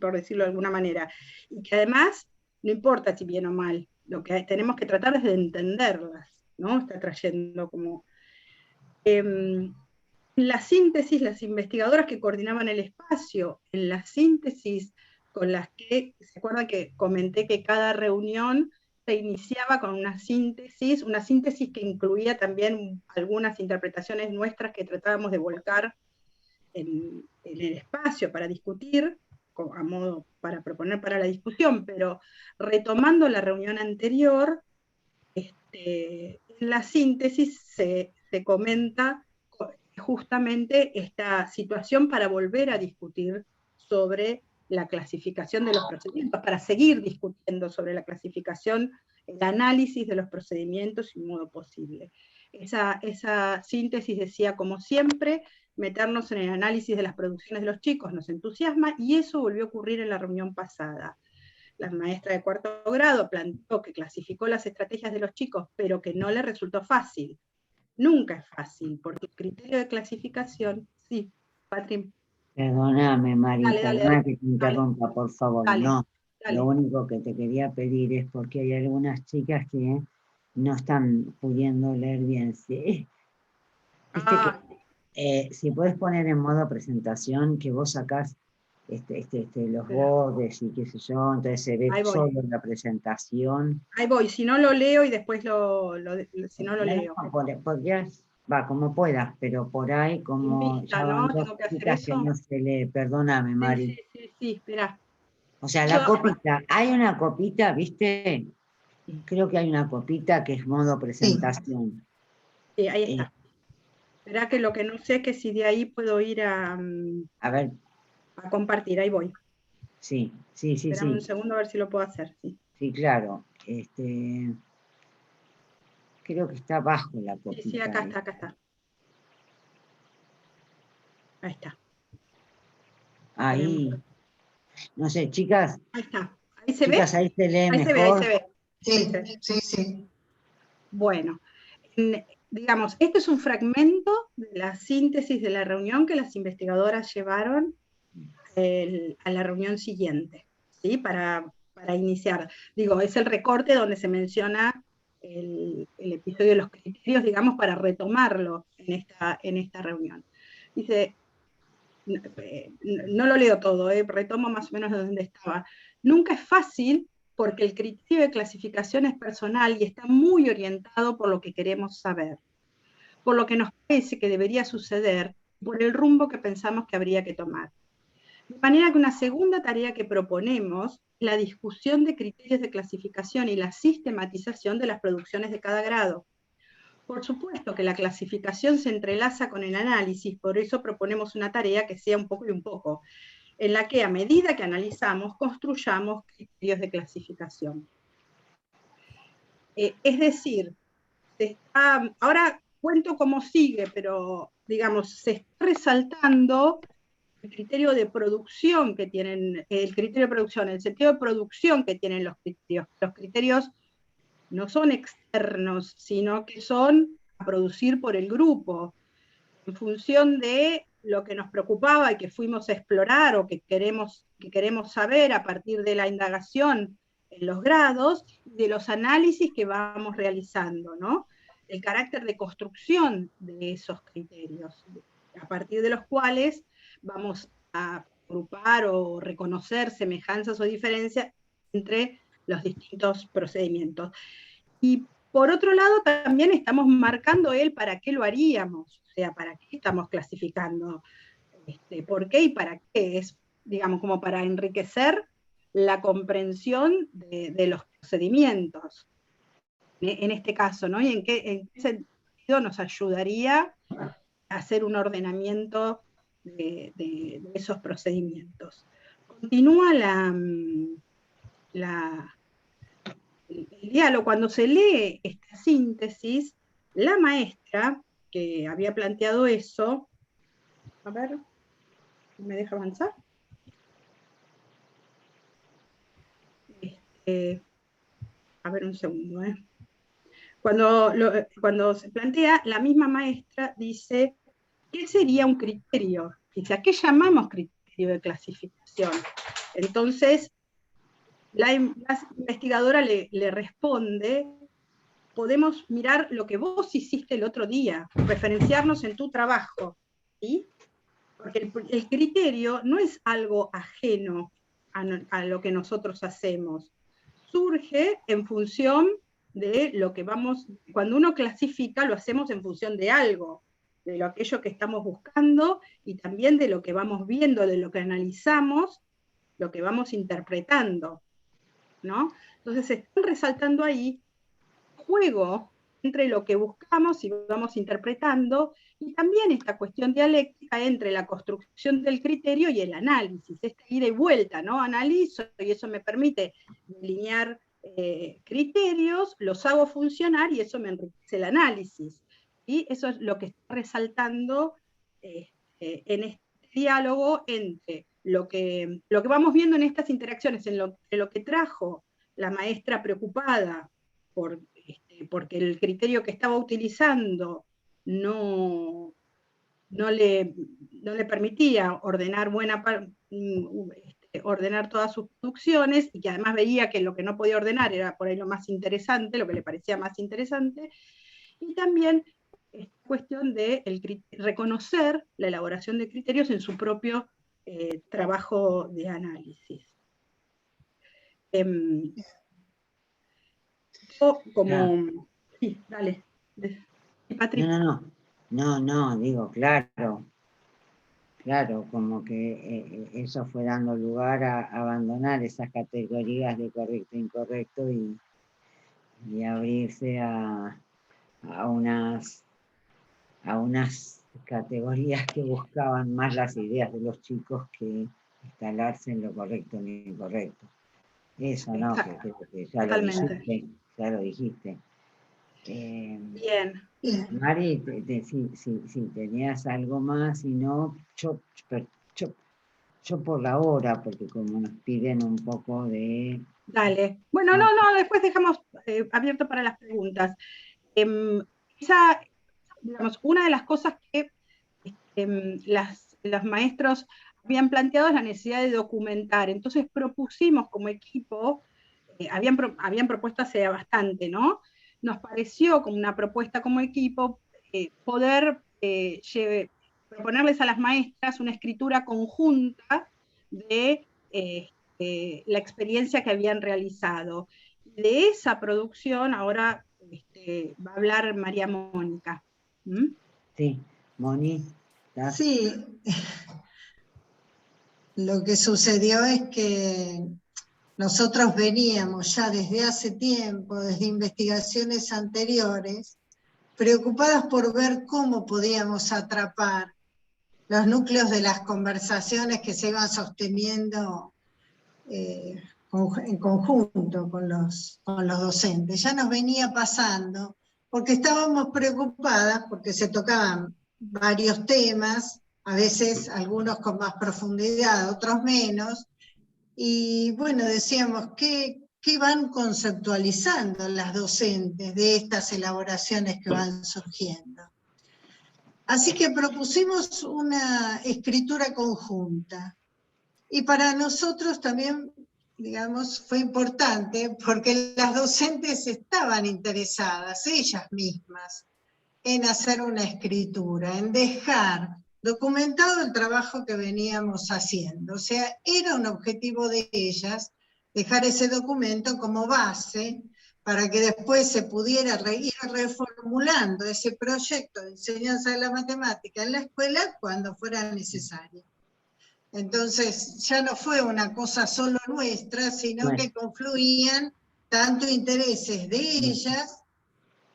por decirlo de alguna manera. Y que además no importa si bien o mal, lo que tenemos que tratar es de entenderlas, ¿no? Está trayendo como... en la síntesis, las investigadoras que coordinaban el espacio, en la síntesis con las que, ¿se acuerdan que comenté que cada reunión se iniciaba con una síntesis que incluía también algunas interpretaciones nuestras que tratábamos de volcar en el espacio para discutir, a modo para proponer para la discusión, pero retomando la reunión anterior, en la síntesis se comenta justamente esta situación para volver a discutir sobre la clasificación de los procedimientos, para seguir discutiendo sobre la clasificación, el análisis de los procedimientos y un modo posible. Esa síntesis decía, como siempre, meternos en el análisis de las producciones de los chicos nos entusiasma, y eso volvió a ocurrir en la reunión pasada. La maestra de 4º grado planteó que clasificó las estrategias de los chicos, pero que no le resultó fácil. Nunca es fácil, porque el criterio de clasificación, sí, Patri. Perdóname, Mari, perdona que te interrumpa, por favor. No, lo único que te quería pedir es porque hay algunas chicas que no están pudiendo leer bien. ¿Sí? Si puedes poner en modo presentación que vos sacás los bordes y qué sé yo, entonces se ve solo la presentación. Ahí voy, si no lo leo y después si no lo leo. Podrías, como puedas, pero por ahí como ya van dos chicas que no se lee, perdóname, Mari. Sí, espera. O sea, la copita, hay una copita, ¿viste? Creo que hay una copita que es modo presentación. Sí, ahí está. Espera, que lo que no sé es que si de ahí puedo ir a ver. A compartir, ahí voy. Sí. Espérame un segundo a ver si lo puedo hacer. Sí, claro. Creo que está abajo la copita. Sí, acá está. Ahí está. Ahí. No sé, chicas. Ahí está. ¿Ahí se chicas, ve? Ahí se lee ahí mejor. Se ve. Sí. Bueno, digamos, este es un fragmento de la síntesis de la reunión que las investigadoras llevaron a la reunión siguiente, ¿sí? Para iniciar. Digo, es el recorte donde se menciona el episodio de los criterios, digamos, para retomarlo en esta reunión. Dice, no lo leo todo, retomo más o menos de donde estaba. Nunca es fácil porque el criterio de clasificación es personal y está muy orientado por lo que queremos saber, por lo que nos parece que debería suceder, por el rumbo que pensamos que habría que tomar. De manera que una segunda tarea que proponemos es la discusión de criterios de clasificación y la sistematización de las producciones de cada grado. Por supuesto que la clasificación se entrelaza con el análisis, por eso proponemos una tarea que sea un poco y un poco, en la que a medida que analizamos, construyamos criterios de clasificación. Es decir, ahora cuento cómo sigue, pero digamos, se está resaltando el criterio de producción que tienen, el criterio de producción, el sentido de producción que tienen los criterios. Los criterios no son externos, sino que son a producir por el grupo, en función de lo que nos preocupaba y que fuimos a explorar o que queremos saber a partir de la indagación en los grados, de los análisis que vamos realizando, ¿no? El carácter de construcción de esos criterios, a partir de los cuales vamos a agrupar o reconocer semejanzas o diferencias entre los distintos procedimientos. Y por otro lado, también estamos marcando el para qué lo haríamos, o sea, para qué estamos clasificando, por qué y para qué, es, digamos, como para enriquecer la comprensión de los procedimientos, en este caso, ¿no? Y en qué sentido nos ayudaría a hacer un ordenamiento de esos procedimientos. Continúa el diálogo. Cuando se lee esta síntesis, la maestra que había planteado eso, a ver, ¿me deja avanzar? A ver un segundo, Cuando se plantea, la misma maestra dice, ¿qué sería un criterio? Dice, ¿a qué llamamos criterio de clasificación? Entonces, la investigadora le responde: podemos mirar lo que vos hiciste el otro día, referenciarnos en tu trabajo, ¿sí? Porque el criterio no es algo ajeno a lo que nosotros hacemos, surge en función de lo que vamos, cuando uno clasifica lo hacemos en función de algo, de aquello que estamos buscando y también de lo que vamos viendo, de lo que analizamos, lo que vamos interpretando, ¿no? Entonces están resaltando ahí juego entre lo que buscamos y vamos interpretando, y también esta cuestión dialéctica entre la construcción del criterio y el análisis, esta ida y vuelta, ¿no? Analizo y eso me permite delinear criterios, los hago funcionar y eso me enriquece el análisis. Y eso es lo que está resaltando en este diálogo entre lo que vamos viendo en estas interacciones, en lo que trajo la maestra preocupada porque el criterio que estaba utilizando no le permitía ordenar ordenar todas sus producciones, y que además veía que lo que no podía ordenar era por ahí lo más interesante, lo que le parecía más interesante, y también esta cuestión de reconocer la elaboración de criterios en su propio trabajo de análisis. Como... Sí, dale. Patricia. No, digo, claro, como que eso fue dando lugar a abandonar esas categorías de correcto e incorrecto y abrirse a unas categorías que buscaban más las ideas de los chicos que instalarse en lo correcto y lo incorrecto. Eso, ¿no? Que ya lo dijiste. Bien. Mari, si tenías algo más, si no, yo por la hora, porque como nos piden un poco de... Dale. Bueno, no, después dejamos abierto para las preguntas. Digamos, una de las cosas que los maestros habían planteado es la necesidad de documentar. Entonces propusimos como equipo, habían propuesto hace bastante, ¿no? Nos pareció como una propuesta como equipo poder proponerles a las maestras una escritura conjunta de la experiencia que habían realizado. De esa producción ahora va a hablar María Mónica. ¿Mm? Sí, Moni. Sí, lo que sucedió es que nosotros veníamos ya desde hace tiempo, desde investigaciones anteriores, preocupadas por ver cómo podíamos atrapar los núcleos de las conversaciones que se iban sosteniendo en conjunto con los docentes. Ya nos venía pasando, porque estábamos preocupadas, porque se tocaban varios temas, a veces algunos con más profundidad, otros menos, y bueno, decíamos, ¿qué van conceptualizando las docentes de estas elaboraciones que van surgiendo? Así que propusimos una escritura conjunta. Y para nosotros también, digamos, fue importante porque las docentes estaban interesadas, ellas mismas, en hacer una escritura, en dejar documentado el trabajo que veníamos haciendo. O sea, era un objetivo de ellas dejar ese documento como base para que después se pudiera ir reformulando ese proyecto de enseñanza de la matemática en la escuela cuando fuera necesario. Entonces ya no fue una cosa solo nuestra, sino que confluían tanto intereses de ellas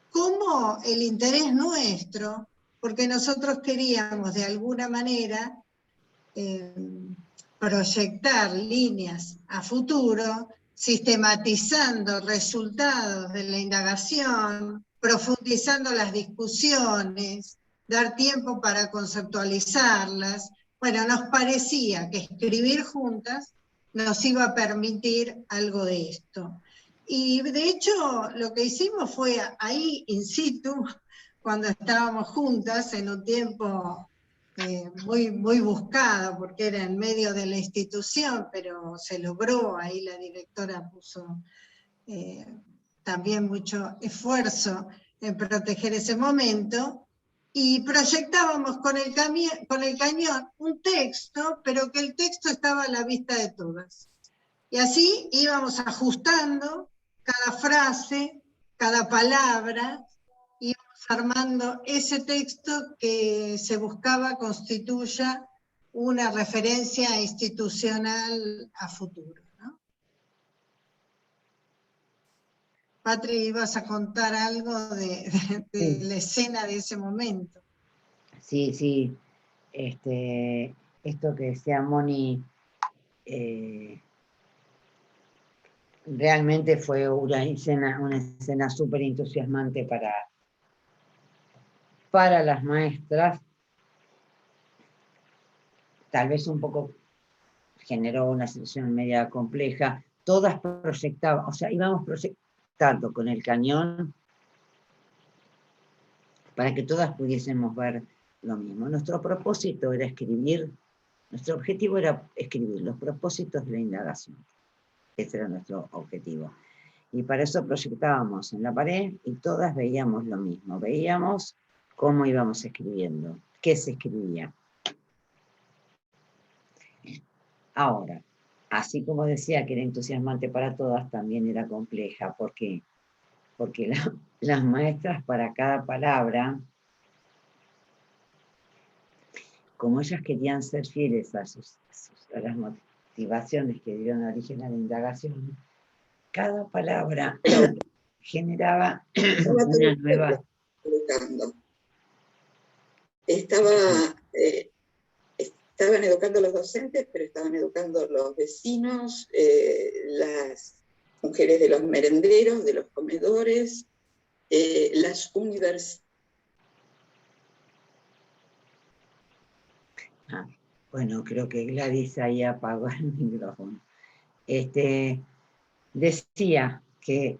como el interés nuestro, porque nosotros queríamos de alguna manera proyectar líneas a futuro, sistematizando resultados de la indagación, profundizando las discusiones, dar tiempo para conceptualizarlas. Bueno, nos parecía que escribir juntas nos iba a permitir algo de esto. Y de hecho lo que hicimos fue ahí in situ, cuando estábamos juntas en un tiempo muy buscado, porque era en medio de la institución, pero se logró, ahí la directora puso también mucho esfuerzo en proteger ese momento, y proyectábamos con el cañón un texto, pero que el texto estaba a la vista de todas. Y así íbamos ajustando cada frase, cada palabra, íbamos armando ese texto que se buscaba constituya una referencia institucional a futuro, ¿no? Patri, ibas a contar algo de Sí. la escena de ese momento. Sí, sí. Esto que decía Moni, realmente fue una escena súper entusiasmante para las maestras. Tal vez un poco generó una situación media compleja. Todas proyectaban, o sea, íbamos proyectando con el cañón para que todas pudiésemos ver lo mismo. Nuestro propósito era escribir, nuestro objetivo era escribir los propósitos de la indagación. Ese era nuestro objetivo. Y para eso proyectábamos en la pared y todas veíamos lo mismo. Veíamos cómo íbamos escribiendo, qué se escribía. Ahora, así como decía que era entusiasmante para todas, también era compleja. ¿Por qué? Porque las maestras para cada palabra, como ellas querían ser fieles a las motivaciones que dieron origen a la indagación, cada palabra generaba una nueva... Estaban educando los docentes, pero estaban educando los vecinos, las mujeres de los merenderos, de los comedores, las universidades. Bueno, creo que Gladys ahí apagó el micrófono. Decía que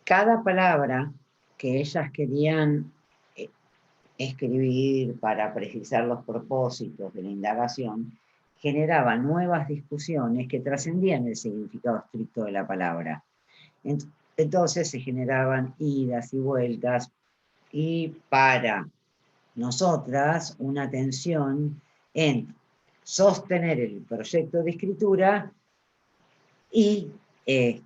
cada palabra que ellas querían escribir para precisar los propósitos de la indagación generaba nuevas discusiones que trascendían el significado estricto de la palabra. Entonces se generaban idas y vueltas, y para nosotras una tensión en sostener el proyecto de escritura y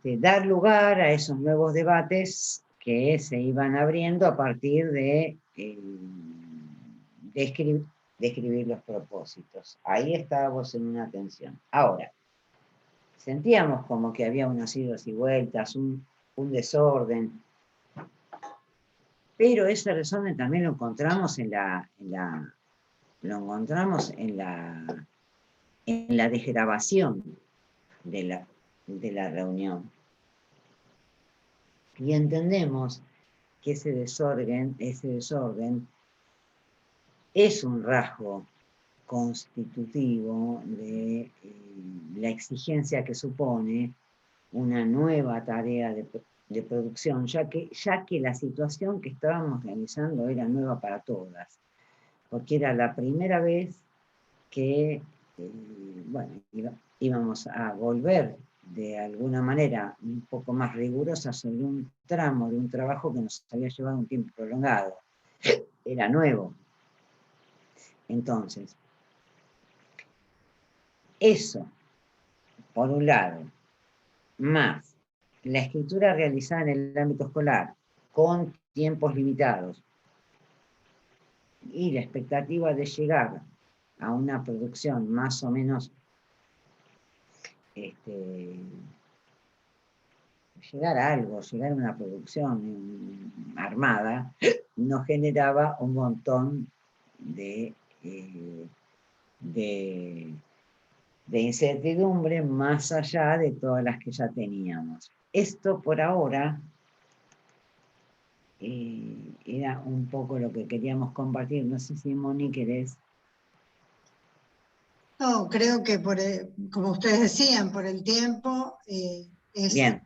dar lugar a esos nuevos debates que se iban abriendo a partir de escribir los propósitos. Ahí estábamos en una tensión. Ahora, sentíamos como que había unas idas y vueltas, un desorden, pero ese desorden también lo encontramos en la desgrabación de la reunión. Y entendemos que ese desorden es un rasgo constitutivo de la exigencia que supone una nueva tarea de producción, ya que la situación que estábamos realizando era nueva para todas, porque era la primera vez que íbamos a volver de alguna manera un poco más rigurosa sobre un tramo de un trabajo que nos había llevado un tiempo prolongado. Era nuevo. Entonces, eso, por un lado, más la escritura realizada en el ámbito escolar, con tiempos limitados, y la expectativa de llegar a una producción más o menos llegar a una producción armada, nos generaba un montón de incertidumbre más allá de todas las que ya teníamos. Esto por ahora era un poco lo que queríamos compartir. No sé si Moni querés. No, creo que como ustedes decían, por el tiempo, Bien.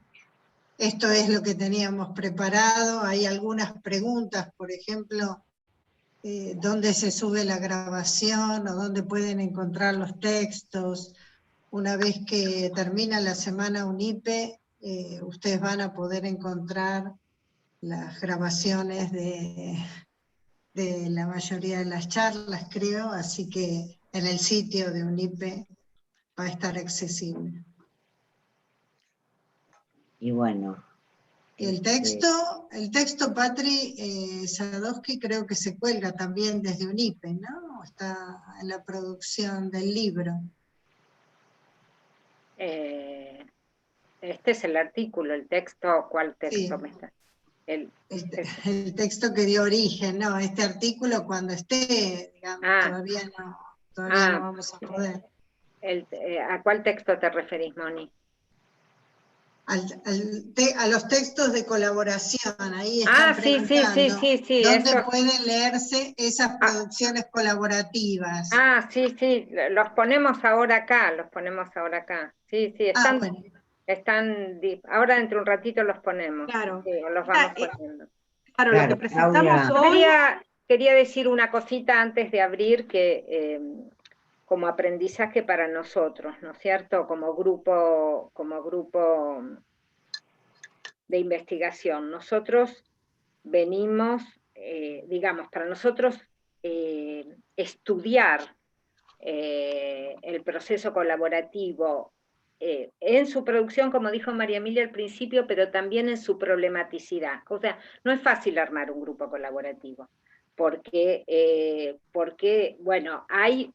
Esto es lo que teníamos preparado. Hay algunas preguntas, por ejemplo, dónde se sube la grabación o dónde pueden encontrar los textos. Una vez que termina la semana UNIPE, ustedes van a poder encontrar las grabaciones de la mayoría de las charlas, creo, así que en el sitio de UNIPE va a estar accesible. Y bueno. El texto, Patri Sadowski, creo que se cuelga también desde UNIPE, ¿no? Está en la producción del libro. Este es el artículo, el texto, ¿cuál texto Sí. me está? El texto que dio origen, ¿no? Este artículo cuando esté, digamos, todavía no vamos a poder. ¿A cuál texto te referís, Moni? A los textos de colaboración, ahí están preguntando sí, dónde eso... pueden leerse esas producciones colaborativas. Sí, los ponemos ahora acá, Sí, están, bueno. Ahora dentro de un ratito los ponemos. Claro. Sí, los vamos poniendo. Claro, lo que presentamos hoy... Quería decir una cosita antes de abrir, que como aprendizaje para nosotros, ¿no es cierto? Como grupo de investigación. Nosotros venimos, digamos, para nosotros estudiar el proceso colaborativo en su producción, como dijo María Emilia al principio, pero también en su problematicidad. O sea, no es fácil armar un grupo colaborativo, porque bueno, hay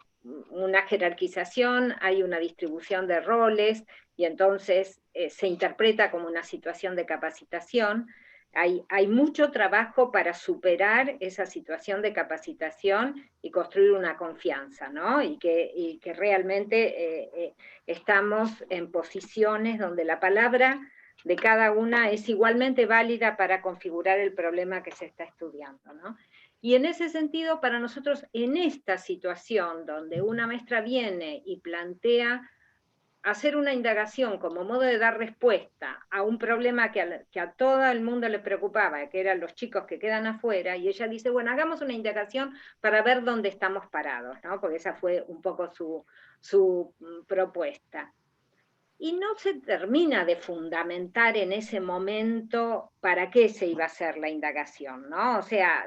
una jerarquización, hay una distribución de roles, y entonces se interpreta como una situación de capacitación. Hay mucho trabajo para superar esa situación de capacitación y construir una confianza, ¿no? Y que realmente estamos en posiciones donde la palabra de cada una es igualmente válida para configurar el problema que se está estudiando, ¿no? Y en ese sentido, para nosotros, en esta situación donde una maestra viene y plantea hacer una indagación como modo de dar respuesta a un problema que a todo el mundo le preocupaba, que eran los chicos que quedan afuera, y ella dice, bueno, hagamos una indagación para ver dónde estamos parados, ¿no? Porque esa fue un poco su propuesta. Y no se termina de fundamentar en ese momento para qué se iba a hacer la indagación, ¿no? O sea,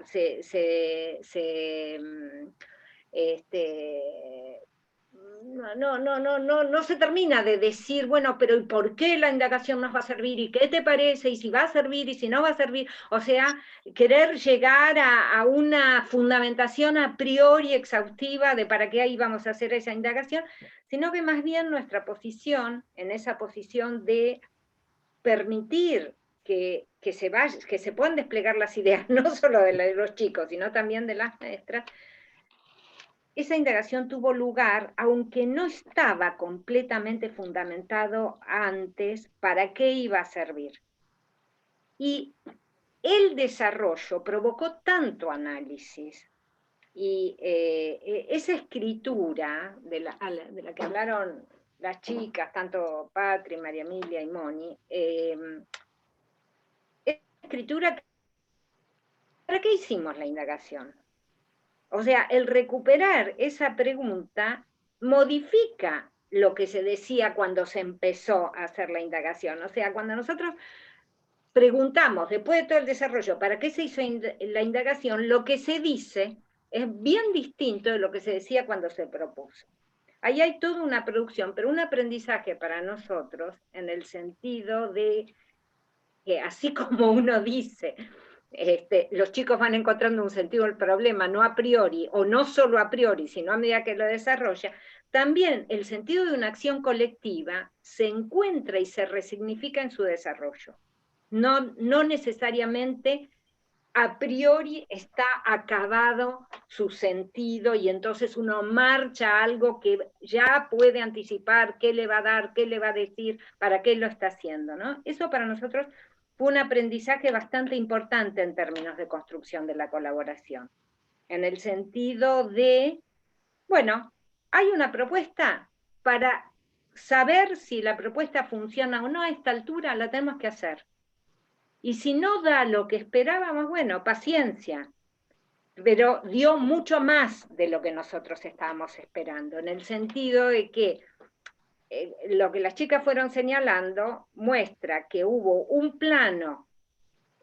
no se termina de decir, bueno, pero ¿y por qué la indagación nos va a servir? ¿Y qué te parece? ¿Y si va a servir? ¿Y si no va a servir? O sea, querer llegar a una fundamentación a priori exhaustiva de para qué ahí vamos a hacer esa indagación, sino que más bien nuestra posición, en esa posición de permitir que se puedan desplegar las ideas, no solo de los chicos, sino también de las maestras. Esa indagación tuvo lugar, aunque no estaba completamente fundamentado antes para qué iba a servir. Y el desarrollo provocó tanto análisis, y esa escritura de la que hablaron las chicas, tanto Patri, María Emilia y Moni, escritura, ¿para qué hicimos la indagación? O sea, el recuperar esa pregunta modifica lo que se decía cuando se empezó a hacer la indagación. O sea, cuando nosotros preguntamos, después de todo el desarrollo, ¿para qué se hizo la indagación? Lo que se dice es bien distinto de lo que se decía cuando se propuso. Ahí hay toda una producción, pero un aprendizaje para nosotros en el sentido de que así como uno dice, los chicos van encontrando un sentido del problema, no a priori, o no solo a priori, sino a medida que lo desarrolla, también el sentido de una acción colectiva se encuentra y se resignifica en su desarrollo. No necesariamente a priori está acabado su sentido y entonces uno marcha a algo que ya puede anticipar qué le va a dar, qué le va a decir, para qué lo está haciendo, ¿no? Eso para nosotros fue un aprendizaje bastante importante en términos de construcción de la colaboración, en el sentido de, bueno, hay una propuesta, para saber si la propuesta funciona o no a esta altura, la tenemos que hacer. Y si no da lo que esperábamos, bueno, paciencia. pero dio mucho más de lo que nosotros estábamos esperando, en el sentido de que lo que las chicas fueron señalando muestra que hubo un plano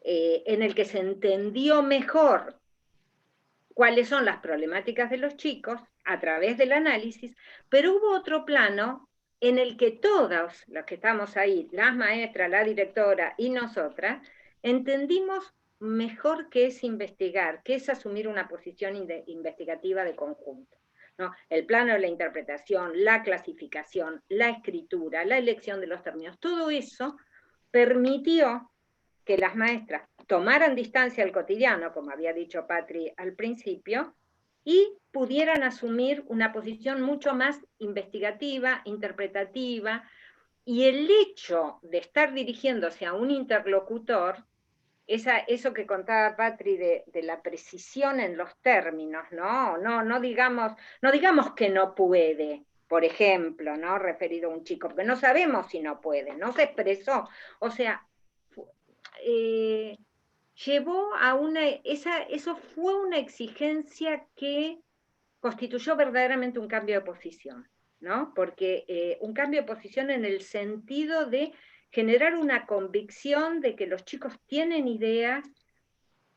en el que se entendió mejor cuáles son las problemáticas de los chicos a través del análisis, pero hubo otro plano en el que todos los que estamos ahí, las maestras, la directora y nosotras, entendimos mejor qué es investigar, qué es asumir una posición investigativa de conjunto, ¿no? El plano de la interpretación, la clasificación, la escritura, la elección de los términos, todo eso permitió que las maestras tomaran distancia al cotidiano, como había dicho Patri al principio, y pudieran asumir una posición mucho más investigativa, interpretativa, y el hecho de estar dirigiéndose a un interlocutor, eso que contaba Patri de la precisión en los términos, no digamos que no puede, por ejemplo, ¿no? Referido a un chico, porque no sabemos si no puede, no se expresó, o sea, llevó a eso fue una exigencia que constituyó verdaderamente un cambio de posición, ¿no? Porque un cambio de posición en el sentido de generar una convicción de que los chicos tienen ideas,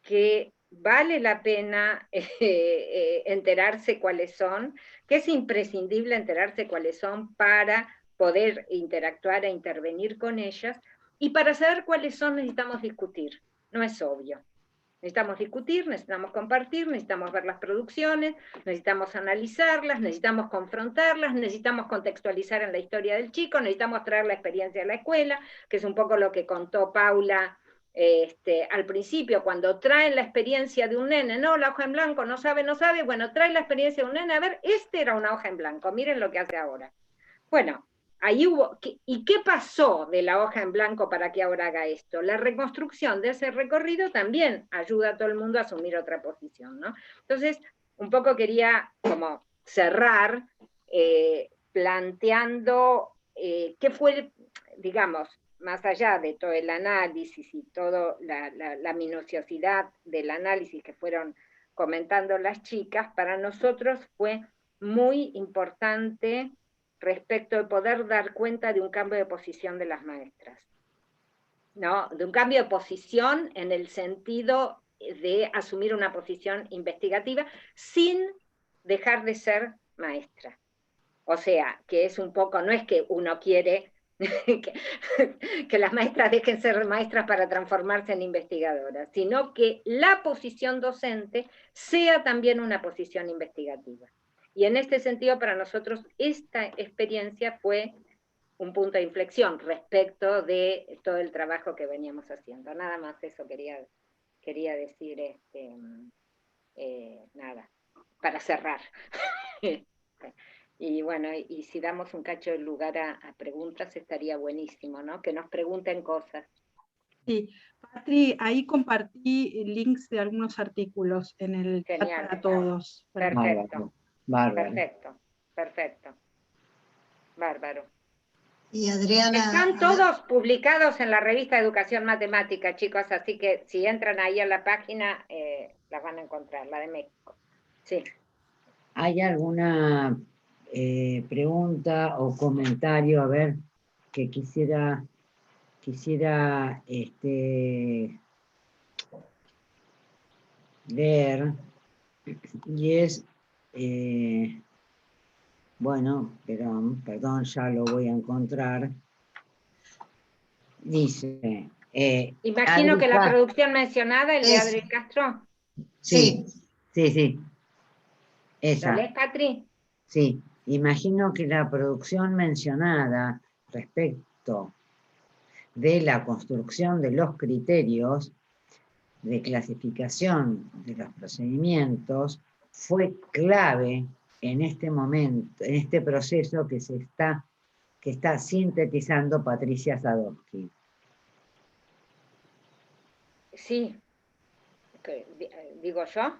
que vale la pena enterarse cuáles son, que es imprescindible enterarse cuáles son para poder interactuar e intervenir con ellas, y para saber cuáles son necesitamos discutir, no es obvio. Necesitamos discutir, necesitamos compartir, necesitamos ver las producciones, necesitamos analizarlas, necesitamos confrontarlas, necesitamos contextualizar en la historia del chico, necesitamos traer la experiencia de la escuela, que es un poco lo que contó Paula al principio, cuando traen la experiencia de un nene, no, la hoja en blanco, no sabe, bueno, trae la experiencia de un nene, a ver, era una hoja en blanco, miren lo que hace ahora. Bueno, ahí hubo, ¿y qué pasó de la hoja en blanco para que ahora haga esto? La reconstrucción de ese recorrido también ayuda a todo el mundo a asumir otra posición, ¿no? Entonces, un poco quería como cerrar planteando qué fue, digamos, más allá de todo el análisis y toda la minuciosidad del análisis que fueron comentando las chicas, para nosotros fue muy importante respecto de poder dar cuenta de un cambio de posición de las maestras, ¿no? De un cambio de posición en el sentido de asumir una posición investigativa sin dejar de ser maestra. O sea, que es un poco, no es que uno quiere que las maestras dejen ser maestras para transformarse en investigadoras, sino que la posición docente sea también una posición investigativa. Y en este sentido, para nosotros, esta experiencia fue un punto de inflexión respecto de todo el trabajo que veníamos haciendo. Nada más eso quería decir, nada, para cerrar. Y bueno, y si damos un cacho de lugar a preguntas, estaría buenísimo, ¿no? Que nos pregunten cosas. Sí, Patri, ahí compartí links de algunos artículos en el chat para todos. Perfecto. Bárbaro. Perfecto. Bárbaro. Y Adriana... Están todos publicados en la revista Educación Matemática, chicos, así que si entran ahí a la página, las van a encontrar, la de México. Sí. ¿Hay alguna pregunta o comentario, a ver, que quisiera leer? Y es, bueno, perdón, ya lo voy a encontrar. Dice... Imagino que la producción mencionada, el de Adri Castro. Sí. Esa. ¿Lo lees, Patri? Sí, imagino que la producción mencionada respecto de la construcción de los criterios de clasificación de los procedimientos fue clave en este momento, en este proceso que está sintetizando Patricia Sadowski. Sí. ¿Digo yo?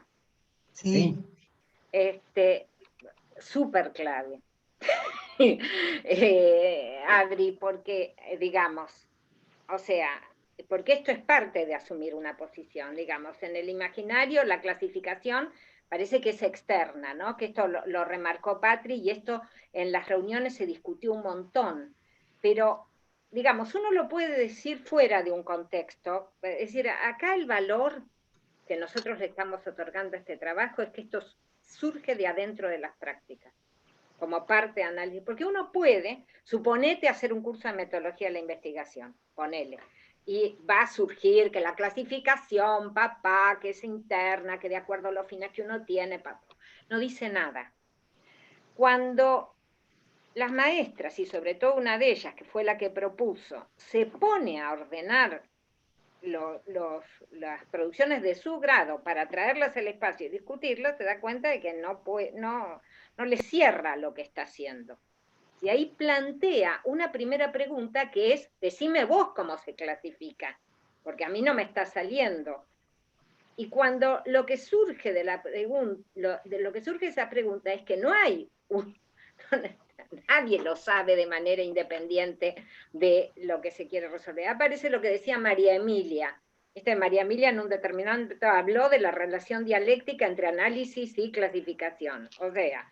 Sí. Súper clave. Adri, porque, digamos, o sea, porque esto es parte de asumir una posición, digamos, en el imaginario la clasificación parece que es externa, ¿no? Que esto lo remarcó Patri, y esto en las reuniones se discutió un montón, pero, digamos, uno lo puede decir fuera de un contexto, es decir, acá el valor que nosotros le estamos otorgando a este trabajo es que esto surge de adentro de las prácticas, como parte de análisis, porque uno puede, suponete hacer un curso de metodología de la investigación, ponele, y va a surgir que la clasificación, papá, que es interna, que de acuerdo a los fines que uno tiene, papá, no dice nada. Cuando las maestras, y sobre todo una de ellas, que fue la que propuso, se pone a ordenar las producciones de su grado para traerlas al espacio y discutirlas, se da cuenta de que no le cierra lo que está haciendo. Y ahí plantea una primera pregunta que es, decime vos cómo se clasifica, porque a mí no me está saliendo. Y cuando lo que surge de lo que surge esa pregunta es que no hay nadie lo sabe de manera independiente de lo que se quiere resolver. Aparece lo que decía María Emilia. María Emilia en un determinado momento habló de la relación dialéctica entre análisis y clasificación. O sea,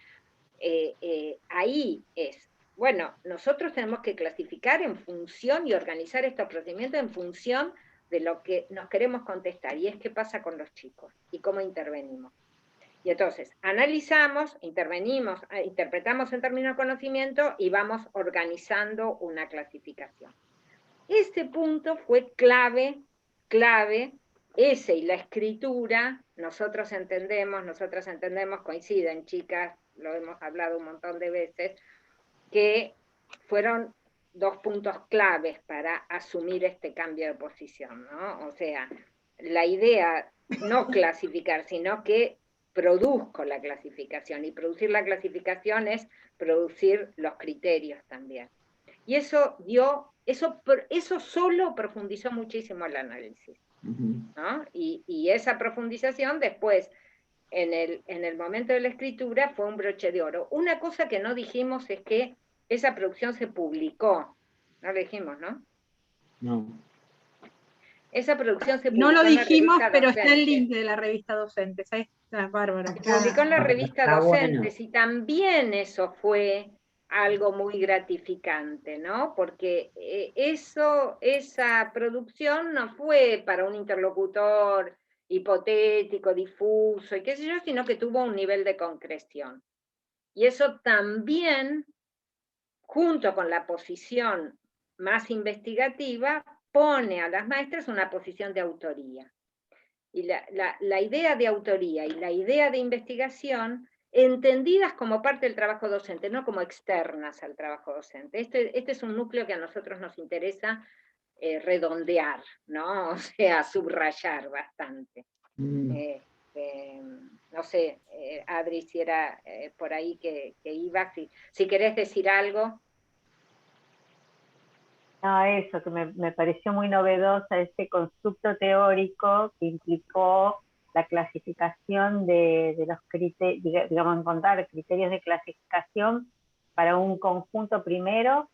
ahí es, bueno, nosotros tenemos que clasificar en función y organizar estos procedimientos en función de lo que nos queremos contestar, y es qué pasa con los chicos y cómo intervenimos. Y entonces, analizamos, intervenimos, interpretamos en términos de conocimiento y vamos organizando una clasificación. Este punto fue clave, ese y la escritura, nosotras entendemos, coinciden chicas, lo hemos hablado un montón de veces, que fueron 2 puntos claves para asumir este cambio de posición, ¿no? O sea, la idea no clasificar, sino que produzco la clasificación, y producir la clasificación es producir los criterios también. Y eso solo profundizó muchísimo el análisis, ¿no? Y esa profundización después, en el momento de la escritura, fue un broche de oro. Una cosa que no dijimos es que esa producción se publicó, no lo dijimos, ¿no? No. Esa producción se publicó. No lo dijimos, pero Docentes. está el link de la revista Docentes. Ahí está, Bárbara. Se publicó en la revista Docentes, bueno. y también eso fue algo muy gratificante, ¿no? Porque esa producción no fue para un interlocutor hipotético, difuso y qué sé yo, sino que tuvo un nivel de concreción. Y eso también, junto con la posición más investigativa, pone a las maestras una posición de autoría. Y la idea de autoría y la idea de investigación entendidas como parte del trabajo docente, no como externas al trabajo docente. Este es un núcleo que a nosotros nos interesa redondear, ¿no? O sea, subrayar bastante. No sé, Adri, si era por ahí que iba, si querés decir algo. No, eso, que me pareció muy novedosa, este constructo teórico que implicó la clasificación de los criterios, digamos, encontrar criterios de clasificación para un conjunto primero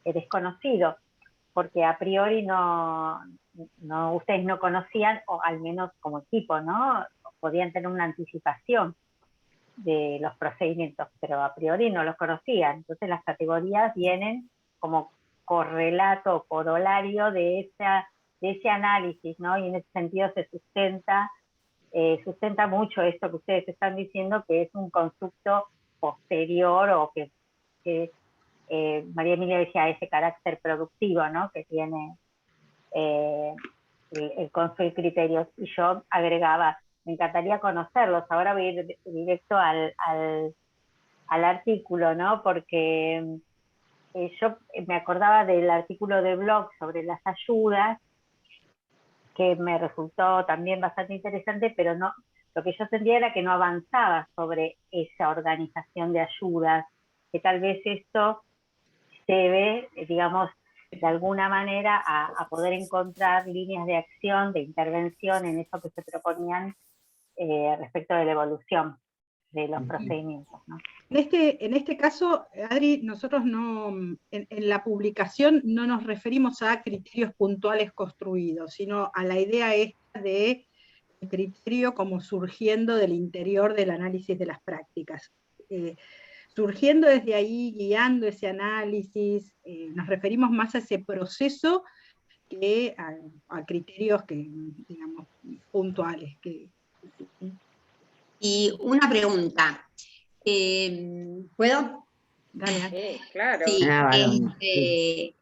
desconocido, porque a priori ustedes no conocían, o al menos como equipo, ¿no? Podían tener una anticipación de los procedimientos, pero a priori no los conocían. Entonces las categorías vienen como correlato, corolario de ese análisis, ¿no? Y en ese sentido se sustenta mucho esto que ustedes están diciendo, que es un constructo posterior, o que María Emilia decía, ese carácter productivo, ¿no? Que tiene el construir criterios. Y yo agregaba, me encantaría conocerlos. Ahora voy a ir directo al artículo, ¿no? Porque yo me acordaba del artículo de blog sobre las ayudas, que me resultó también bastante interesante, pero no, lo que yo sentía era que no avanzaba sobre esa organización de ayudas, que tal vez esto se debe, digamos, de alguna manera a poder encontrar líneas de acción, de intervención en eso que se proponían respecto de la evolución. de los procedimientos, ¿no? En este caso, Adri, nosotros en la publicación no nos referimos a criterios puntuales construidos, sino a la idea esta de criterio como surgiendo del interior del análisis de las prácticas. Surgiendo desde ahí, guiando ese análisis, nos referimos más a ese proceso que a criterios que, digamos, puntuales. Y una pregunta. ¿Puedo? Dale. Sí, claro. Sí, sí.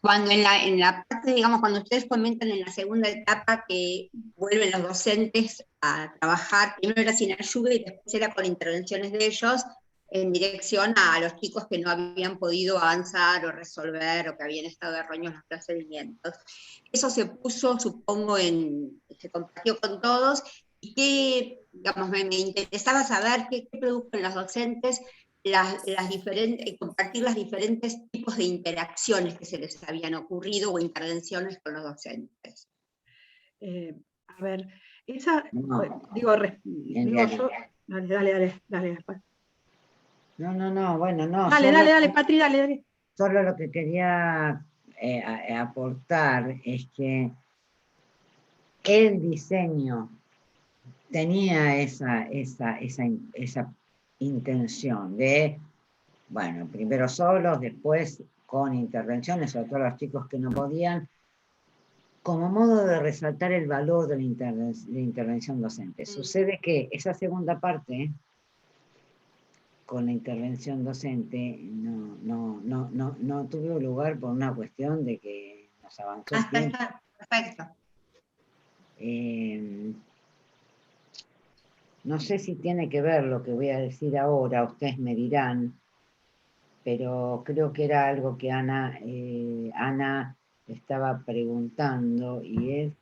Cuando en la parte, digamos, cuando ustedes comentan en la segunda etapa que vuelven los docentes a trabajar, primero era sin ayuda y después era con intervenciones de ellos en dirección a los chicos que no habían podido avanzar o resolver o que habían estado erróneos los procedimientos. Eso se puso, supongo, se compartió con todos, y que, digamos, me interesaba saber qué produjo en los docentes compartir las diferentes tipos de interacciones que se les habían ocurrido o intervenciones con los docentes. A ver, esa, No, digo yo, dale. No, bueno, no. Dale, Patri, dale. Solo lo que quería aportar es que el diseño tenía esa intención de, bueno, primero solos, después con intervenciones, sobre todo los chicos que no podían, como modo de resaltar el valor de la intervención docente. Sucede que esa segunda parte, con la intervención docente, no tuvo lugar por una cuestión de que nos avanzó el tiempo. Perfecto. No sé si tiene que ver lo que voy a decir ahora, ustedes me dirán, pero creo que era algo que Ana estaba preguntando, y es,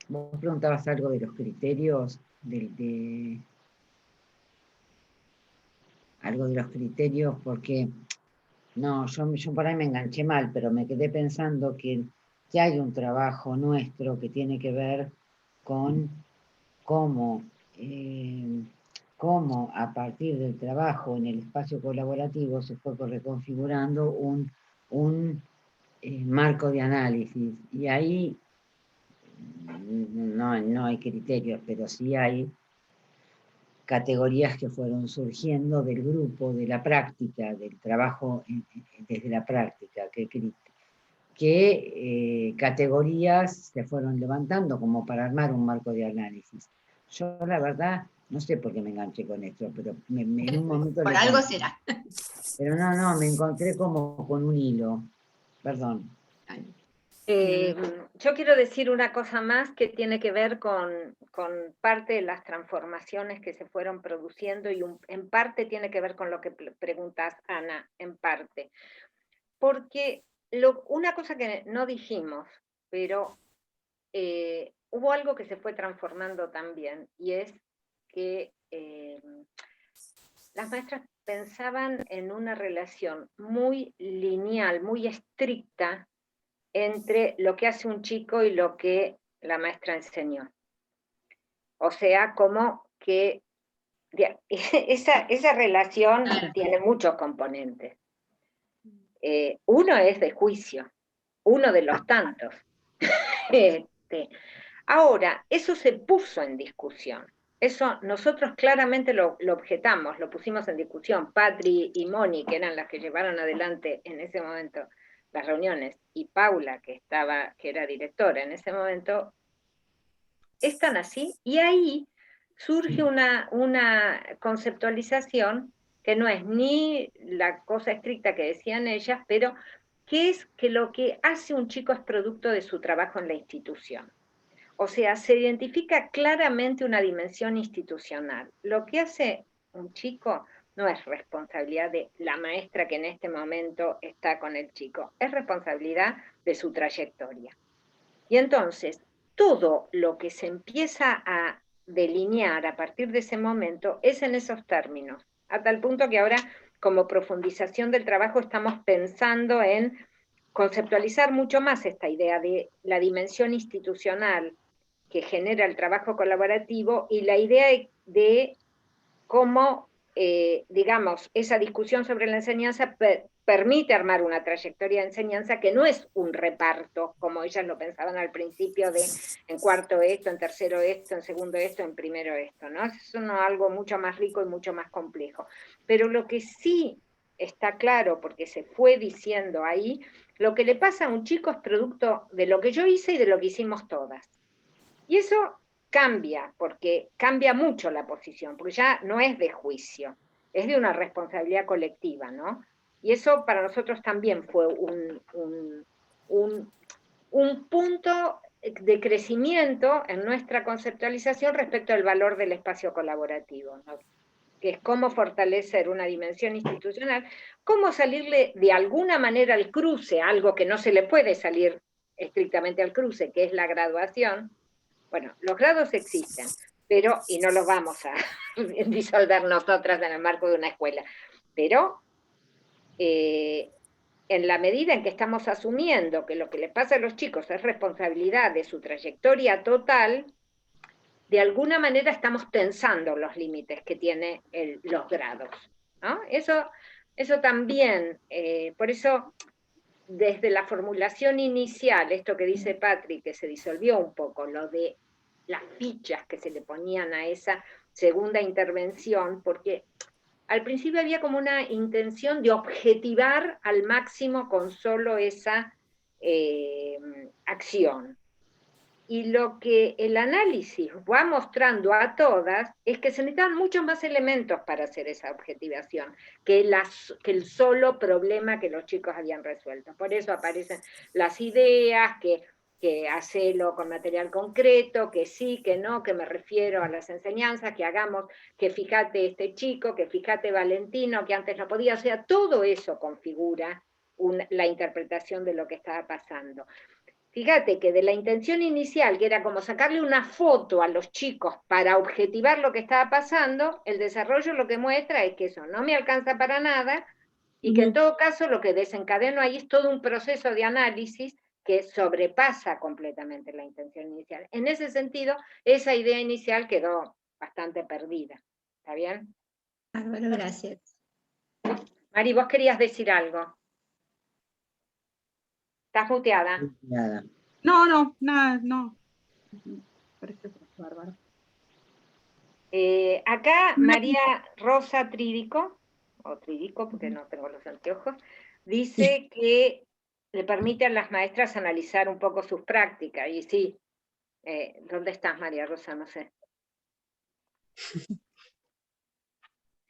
vos preguntabas algo de los criterios, algo de los criterios, porque, no, yo por ahí me enganché mal, pero me quedé pensando que hay un trabajo nuestro que tiene que ver con cómo a partir del trabajo en el espacio colaborativo se fue reconfigurando un marco de análisis, y ahí no hay criterios, pero sí hay categorías que fueron surgiendo del grupo, de la práctica, del trabajo desde la práctica, que categorías se fueron levantando como para armar un marco de análisis. Yo la verdad no sé por qué me enganché con esto, pero en un momento... Por algo será. Pero me encontré como con un hilo. Perdón. Yo quiero decir una cosa más que tiene que ver con parte de las transformaciones que se fueron produciendo, y en parte tiene que ver con lo que preguntas, Ana, en parte. Porque una cosa que no dijimos, pero hubo algo que se fue transformando también, y es que las maestras pensaban en una relación muy lineal, muy estricta, entre lo que hace un chico y lo que la maestra enseñó. O sea, como que esa relación tiene muchos componentes. Uno es de juicio, uno de los tantos. Ahora, eso se puso en discusión. Eso nosotros claramente lo objetamos, lo pusimos en discusión. Patri y Moni, que eran las que llevaron adelante en ese momento las reuniones, y Paula, que era directora en ese momento, están así, y ahí surge una conceptualización que no es ni la cosa estricta que decían ellas, pero que es que lo que hace un chico es producto de su trabajo en la institución. O sea, se identifica claramente una dimensión institucional. Lo que hace un chico no es responsabilidad de la maestra que en este momento está con el chico, es responsabilidad de su trayectoria. Y entonces, todo lo que se empieza a delinear a partir de ese momento es en esos términos, a tal punto que ahora, como profundización del trabajo, estamos pensando en conceptualizar mucho más esta idea de la dimensión institucional que genera el trabajo colaborativo, y la idea de cómo, digamos, esa discusión sobre la enseñanza permite armar una trayectoria de enseñanza que no es un reparto, como ellas lo pensaban al principio, de en cuarto esto, en tercero esto, en segundo esto, en primero esto, ¿no? Es algo mucho más rico y mucho más complejo. Pero lo que sí está claro, porque se fue diciendo ahí, lo que le pasa a un chico es producto de lo que yo hice y de lo que hicimos todas. Y eso cambia, porque cambia mucho la posición, porque ya no es de juicio, es de una responsabilidad colectiva, ¿no? Y eso para nosotros también fue un punto de crecimiento en nuestra conceptualización respecto al valor del espacio colaborativo, ¿no? Que es cómo fortalecer una dimensión institucional, cómo salirle de alguna manera al cruce, algo que no se le puede salir estrictamente al cruce, que es la graduación. Bueno, los grados existen, pero, y no los vamos a disolver nosotras en el marco de una escuela, pero en la medida en que estamos asumiendo que lo que le pasa a los chicos es responsabilidad de su trayectoria total, de alguna manera estamos tensando los límites que tienen los grados, ¿no? Eso también, por eso, desde la formulación inicial, esto que dice Patrick, que se disolvió un poco, lo de las fichas que se le ponían a esa segunda intervención, porque al principio había como una intención de objetivar al máximo con solo esa acción. Y lo que el análisis va mostrando a todas es que se necesitan muchos más elementos para hacer esa objetivación que el solo problema que los chicos habían resuelto. Por eso aparecen las ideas, que hacerlo con material concreto, que sí, que no, que me refiero a las enseñanzas, que hagamos, que fíjate este chico, que fíjate Valentino, que antes no podía. O sea, todo eso configura la interpretación de lo que estaba pasando. Fíjate que de la intención inicial, que era como sacarle una foto a los chicos para objetivar lo que estaba pasando, el desarrollo lo que muestra es que eso no me alcanza para nada y que en todo caso lo que desencadeno ahí es todo un proceso de análisis que sobrepasa completamente la intención inicial. En ese sentido, esa idea inicial quedó bastante perdida. ¿Está bien? Bueno, gracias. Mari, vos querías decir algo. ¿Estás muteada? Nada. No, nada, no. Parece bárbaro. Acá María Rosa Trídico, o Trídico porque no tengo los anteojos, dice que le permite a las maestras analizar un poco sus prácticas. Y sí, ¿dónde estás, María Rosa? No sé.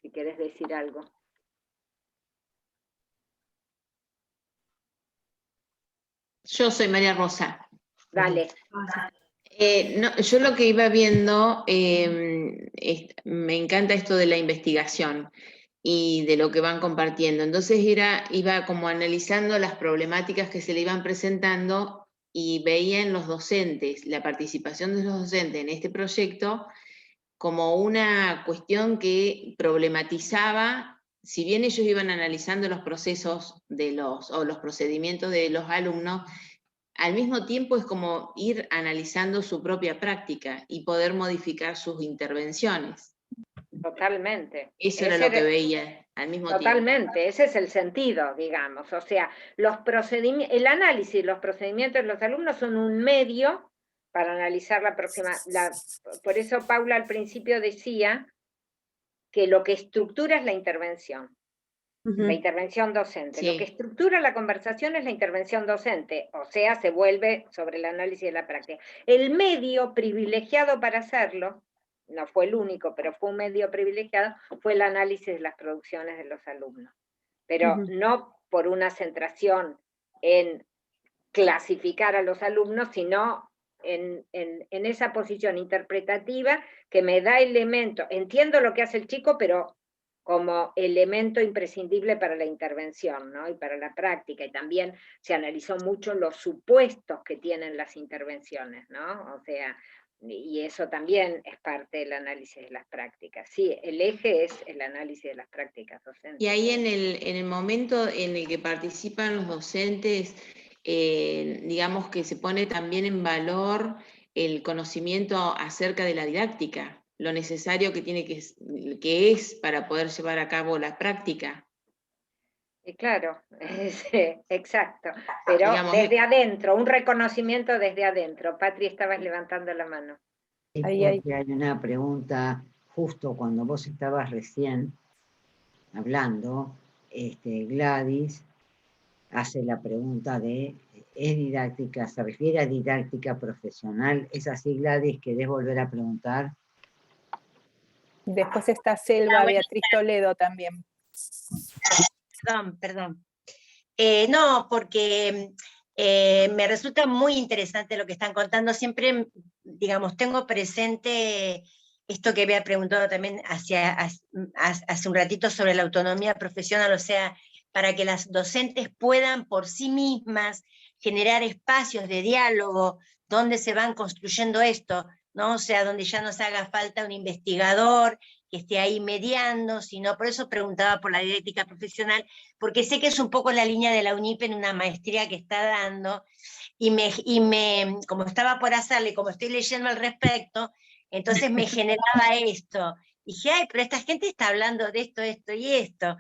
Si quieres decir algo. Yo soy María Rosa. Dale. No, yo lo que iba viendo, me encanta esto de la investigación y de lo que van compartiendo. Entonces iba como analizando las problemáticas que se le iban presentando y veía en los docentes, la participación de los docentes en este proyecto como una cuestión que problematizaba, si bien ellos iban analizando los procesos o los procedimientos de los alumnos, al mismo tiempo es como ir analizando su propia práctica y poder modificar sus intervenciones. Totalmente. Eso era lo que veía al mismo tiempo. Totalmente, ese es el sentido, digamos. O sea, el análisis, los procedimientos de los alumnos son un medio para analizar por eso Paula al principio decía que lo que estructura es la intervención. La intervención docente. Sí. Lo que estructura la conversación es la intervención docente, o sea, se vuelve sobre el análisis de la práctica. El medio privilegiado para hacerlo, no fue el único, pero fue un medio privilegiado, fue el análisis de las producciones de los alumnos. Pero no por una centración en clasificar a los alumnos, sino en esa posición interpretativa que me da elementos. Entiendo lo que hace el chico, pero como elemento imprescindible para la intervención, ¿no? Y para la práctica, y también se analizó mucho los supuestos que tienen las intervenciones, ¿no? O sea, y eso también es parte del análisis de las prácticas. Sí, el eje es el análisis de las prácticas docentes. Y ahí en el momento en el que participan los docentes, digamos que se pone también en valor el conocimiento acerca de la didáctica, lo necesario que es para poder llevar a cabo la práctica. Claro, exacto, pero digamos, desde adentro, un reconocimiento desde adentro. Patri, estabas levantando la mano. Sí, porque hay una pregunta, justo cuando vos estabas recién hablando, Gladys hace la pregunta de, ¿es didáctica, se refiere a didáctica profesional? ¿Es así, Gladys? ¿Querés volver a preguntar? Después está Selva Beatriz Toledo también. Perdón. No, porque me resulta muy interesante lo que están contando. Siempre, digamos, tengo presente esto que había preguntado también hace un ratito sobre la autonomía profesional, o sea, para que las docentes puedan por sí mismas generar espacios de diálogo donde se van construyendo esto, ¿no? O sea, donde ya nos haga falta un investigador que esté ahí mediando, sino, por eso preguntaba por la didáctica profesional, porque sé que es un poco la línea de la UNIP en una maestría que está dando, y como estaba por hacerle, como estoy leyendo al respecto, entonces me generaba esto. Dije, ay, pero esta gente está hablando de esto, esto y esto,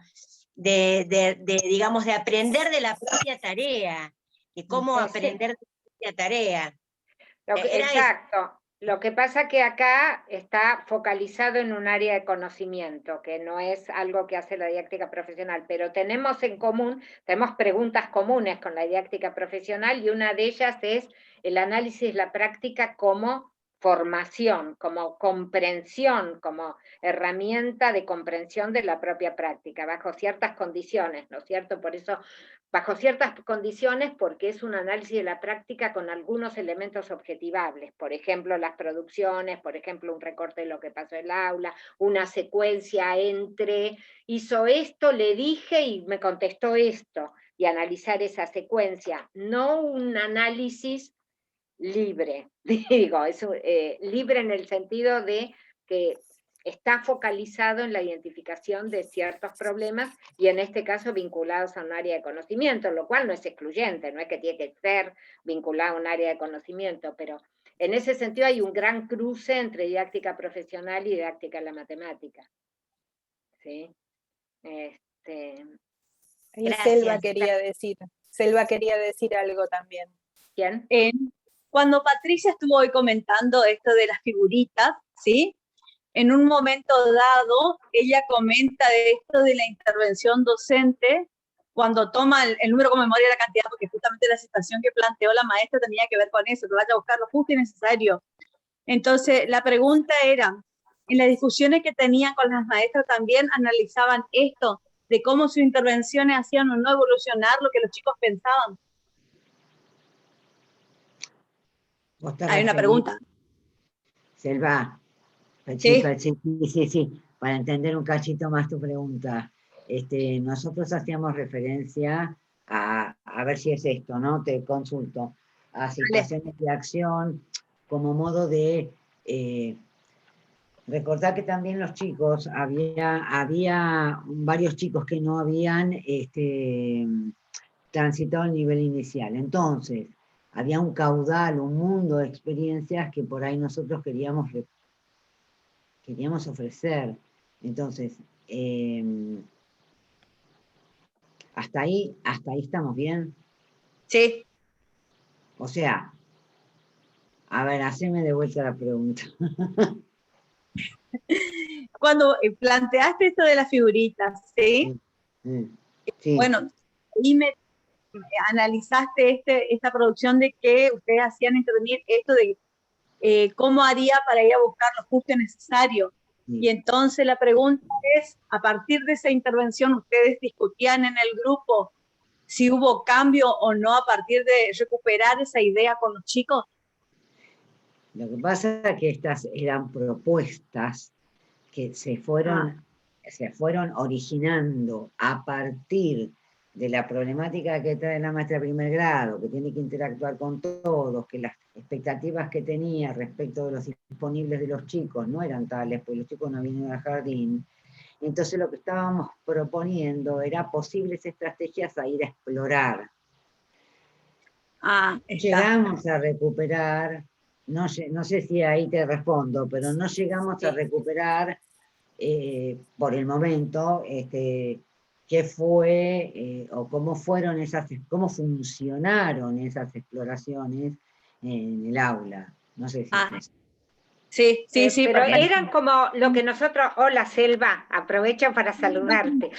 digamos, de aprender de la propia tarea, de cómo aprender de la propia tarea. Exacto. Lo que pasa que acá está focalizado en un área de conocimiento, que no es algo que hace la didáctica profesional, pero tenemos en común, tenemos preguntas comunes con la didáctica profesional, y una de ellas es el análisis de la práctica como formación, como comprensión, como herramienta de comprensión de la propia práctica, bajo ciertas condiciones, ¿no es cierto? Por eso, bajo ciertas condiciones, porque es un análisis de la práctica con algunos elementos objetivables, por ejemplo, las producciones, por ejemplo, un recorte de lo que pasó en el aula, una secuencia entre, hizo esto, le dije y me contestó esto, y analizar esa secuencia, no un análisis libre, digo, es libre en el sentido de que está focalizado en la identificación de ciertos problemas, y en este caso vinculados a un área de conocimiento, lo cual no es excluyente, no es que tiene que ser vinculado a un área de conocimiento, pero en ese sentido hay un gran cruce entre didáctica profesional y didáctica de la matemática. ¿Sí? Y Selva quería decir algo también. ¿Quién? Cuando Patricia estuvo hoy comentando esto de las figuritas, ¿sí? En un momento dado, ella comenta de esto de la intervención docente, cuando toma el número como memoria de la cantidad, porque justamente la situación que planteó la maestra tenía que ver con eso, que vaya a buscar lo justo y necesario. Entonces, la pregunta era, en las discusiones que tenían con las maestras también analizaban esto, de cómo sus intervenciones hacían o no evolucionar lo que los chicos pensaban. Hay una pregunta. Selva, ¿Sí? Sí, para entender un cachito más tu pregunta. Nosotros hacíamos referencia a ver si es esto, ¿no? Te consulto, a situaciones de acción como modo de recordar que también los chicos, había varios chicos que no habían transitado el nivel inicial. Entonces, había un caudal, un mundo de experiencias que por ahí nosotros queríamos ofrecer. Entonces, hasta ahí estamos bien. Sí. O sea, a ver, haceme de vuelta la pregunta. Cuando planteaste esto de las figuritas, ¿sí? Sí. Bueno, y analizaste esta producción de que ustedes hacían intervenir esto de cómo haría para ir a buscar lo justo y necesario. Sí. Y entonces la pregunta es, a partir de esa intervención, ¿ustedes discutían en el grupo si hubo cambio o no a partir de recuperar esa idea con los chicos? Lo que pasa es que estas eran propuestas que se fueron originando a partir de la problemática que trae la maestra de primer grado, que tiene que interactuar con todos, que las expectativas que tenía respecto de los disponibles de los chicos no eran tales, porque los chicos no vienen al jardín. Entonces lo que estábamos proponiendo era posibles estrategias a ir a explorar. Llegamos a recuperar no sé si ahí te respondo, pero no llegamos a recuperar por el momento qué fue o cómo fueron cómo funcionaron esas exploraciones en el aula. No sé si Sí, pero perfecto. eran como lo que nosotros, hola Selva, aprovecho para saludarte.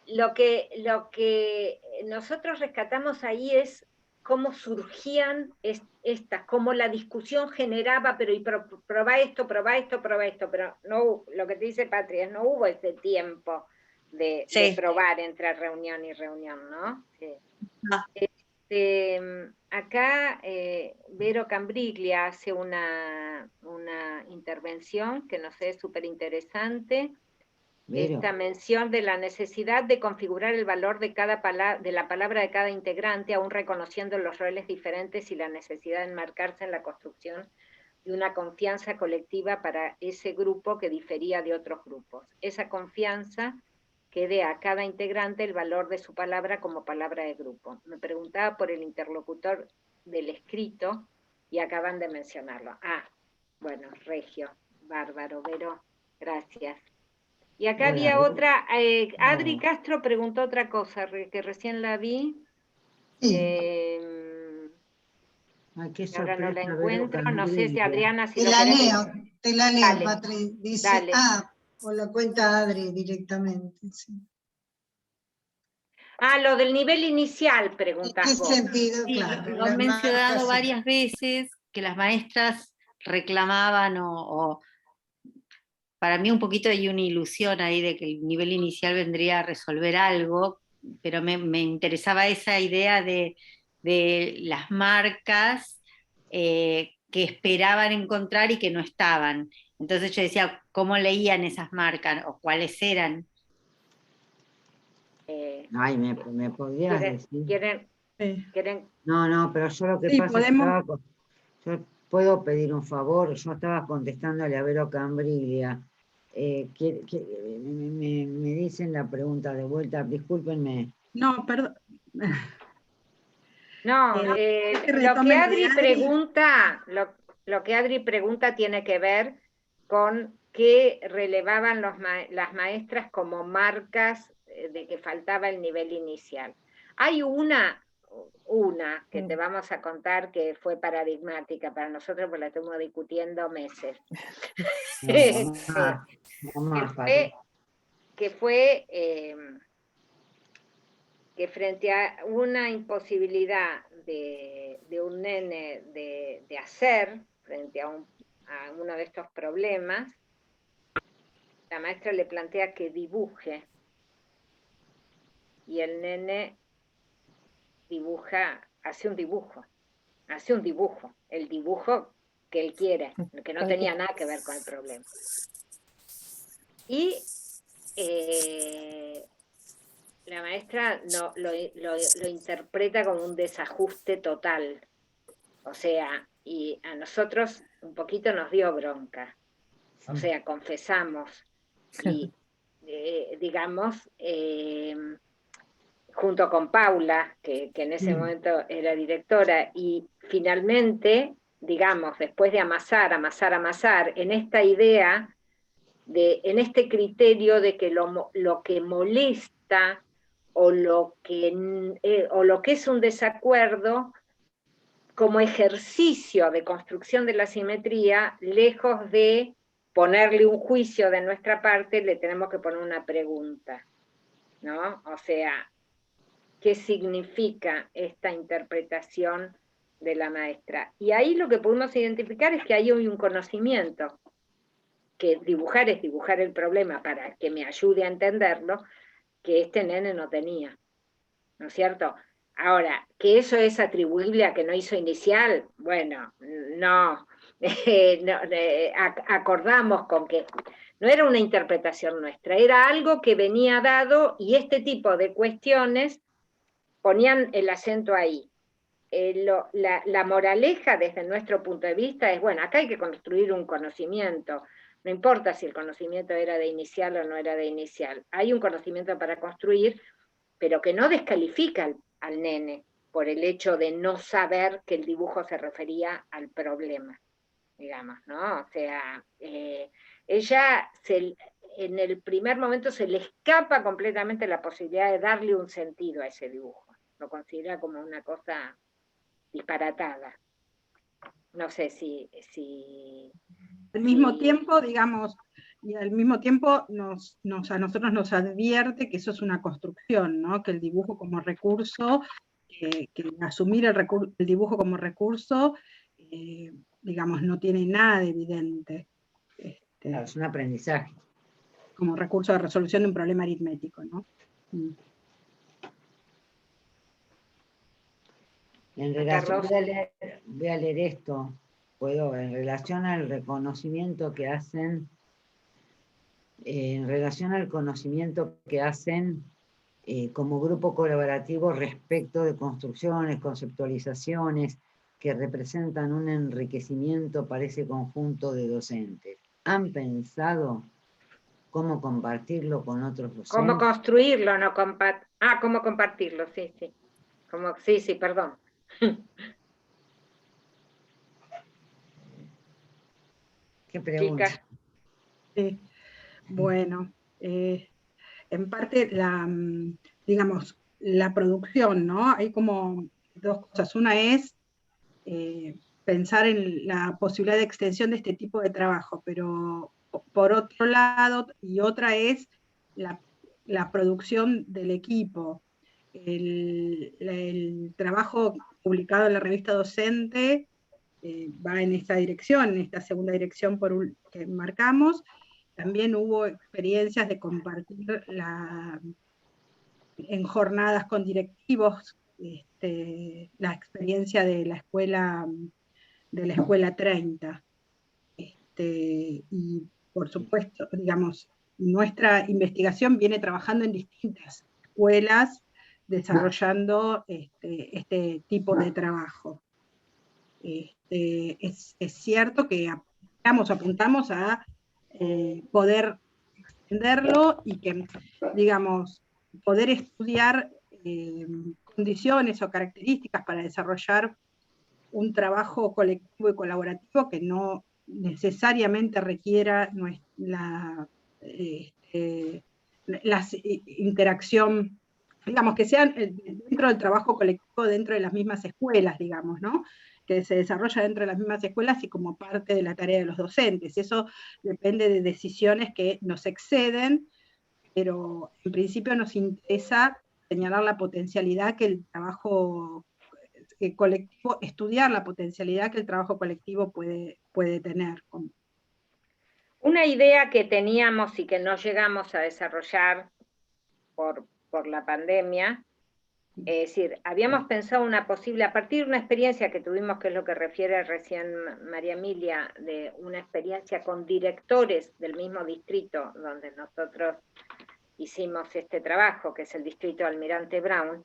Lo que nosotros rescatamos ahí es cómo surgían estas, cómo la discusión generaba, pero y probá esto, pero no, lo que te dice Patria, no hubo ese tiempo de probar entre reunión y reunión, ¿no? Sí. Acá Vero Cambriglia hace una intervención que nos es súper interesante. Esta mención de la necesidad de configurar el valor de la palabra de cada integrante, aún reconociendo los roles diferentes y la necesidad de enmarcarse en la construcción de una confianza colectiva para ese grupo que difería de otros grupos. Esa confianza que dé a cada integrante el valor de su palabra como palabra de grupo. Me preguntaba por el interlocutor del escrito y acaban de mencionarlo. Bueno, Regio, bárbaro, Vero, gracias. Y acá había otra, Adri Castro preguntó otra cosa, que recién la vi. Ahora no la encuentro, no sé si Adriana, si te la leo, Patri. Dice, o la cuenta Adri directamente. Sí. Lo del nivel inicial, preguntás vos. ¿En qué sentido? Sí, Claro, lo han mencionado varias veces, que las maestras reclamaban o para mí un poquito hay una ilusión ahí de que el nivel inicial vendría a resolver algo, pero me interesaba esa idea de las marcas que esperaban encontrar y que no estaban. Entonces yo decía, ¿cómo leían esas marcas o cuáles eran? ¿Me podrías decir? ¿Quieren? No, pero yo lo que pasa es que yo puedo pedir un favor. Yo estaba contestándole a Vero Cambriglia. Me dicen la pregunta de vuelta, discúlpenme. No, perdón. No, lo que Adri pregunta, lo que Adri pregunta tiene que ver con qué relevaban las maestras como marcas de que faltaba el nivel inicial. Hay una que te vamos a contar que fue paradigmática para nosotros, porque la estuvimos discutiendo meses. Que fue que frente a una imposibilidad de un nene de hacer, frente a uno de estos problemas, la maestra le plantea que dibuje, y el nene hace un dibujo, el dibujo que él quiere, que no tenía nada que ver con el problema. Y la maestra lo interpreta como un desajuste total. O sea, y a nosotros un poquito nos dio bronca. O sea, confesamos. Y, digamos, junto con Paula, que en ese momento era directora, y finalmente, digamos, después de amasar, en esta idea, en este criterio de que lo que molesta o lo que es un desacuerdo como ejercicio de construcción de la simetría, lejos de ponerle un juicio de nuestra parte, le tenemos que poner una pregunta, ¿no? O sea, ¿qué significa esta interpretación de la maestra? Y ahí lo que pudimos identificar es que hay un conocimiento, que dibujar es dibujar el problema para que me ayude a entenderlo, que este nene no tenía, ¿no es cierto? Ahora, ¿que eso es atribuible a que no hizo inicial? Bueno, no. Acordamos con que no era una interpretación nuestra, era algo que venía dado, y este tipo de cuestiones ponían el acento ahí. La moraleja desde nuestro punto de vista es, bueno, acá hay que construir un conocimiento. No importa si el conocimiento era de inicial o no era de inicial. Hay un conocimiento para construir, pero que no descalifica al nene por el hecho de no saber que el dibujo se refería al problema, digamos, ¿no? O sea, ella en el primer momento se le escapa completamente la posibilidad de darle un sentido a ese dibujo. Lo considera como una cosa disparatada. No sé si al mismo tiempo, digamos, y al mismo tiempo a nosotros nos advierte que eso es una construcción, ¿no? Que el dibujo como recurso, que asumir el dibujo como recurso, digamos, no tiene nada de evidente. Claro, es un aprendizaje. Como recurso de resolución de un problema aritmético, ¿no? En relación, voy a leer esto, puedo, en relación al reconocimiento que hacen, como grupo colaborativo respecto de construcciones, conceptualizaciones que representan un enriquecimiento para ese conjunto de docentes. ¿Han pensado cómo compartirlo con otros docentes? ¿Cómo construirlo? No cómo compartirlo, sí. Sí, perdón. ¿Qué pregunta? Chicas. Sí. Bueno, en parte digamos, la producción, ¿no? Hay como dos cosas. Una es pensar en la posibilidad de extensión de este tipo de trabajo, pero por otro lado, y otra es la producción del equipo. El trabajo publicado en la revista Docente va en esta dirección, en esta segunda dirección que marcamos. También hubo experiencias de compartir en jornadas con directivos la experiencia de la escuela 30. Y por supuesto, digamos, nuestra investigación viene trabajando en distintas escuelas desarrollando este tipo de trabajo. Es cierto que apuntamos a poder extenderlo y que, digamos, poder estudiar condiciones o características para desarrollar un trabajo colectivo y colaborativo que no necesariamente requiera la interacción, digamos, que sean dentro del trabajo colectivo, dentro de las mismas escuelas, digamos, ¿no? Que se desarrolla dentro de las mismas escuelas y como parte de la tarea de los docentes. Eso depende de decisiones que nos exceden, pero en principio nos interesa señalar la potencialidad que el trabajo colectivo, estudiar la potencialidad que el trabajo colectivo puede tener. Una idea que teníamos y que no llegamos a desarrollar por la pandemia, es decir, habíamos pensado una posible, a partir de una experiencia que tuvimos, que es lo que refiere recién María Emilia, de una experiencia con directores del mismo distrito donde nosotros hicimos este trabajo, que es el distrito Almirante Brown,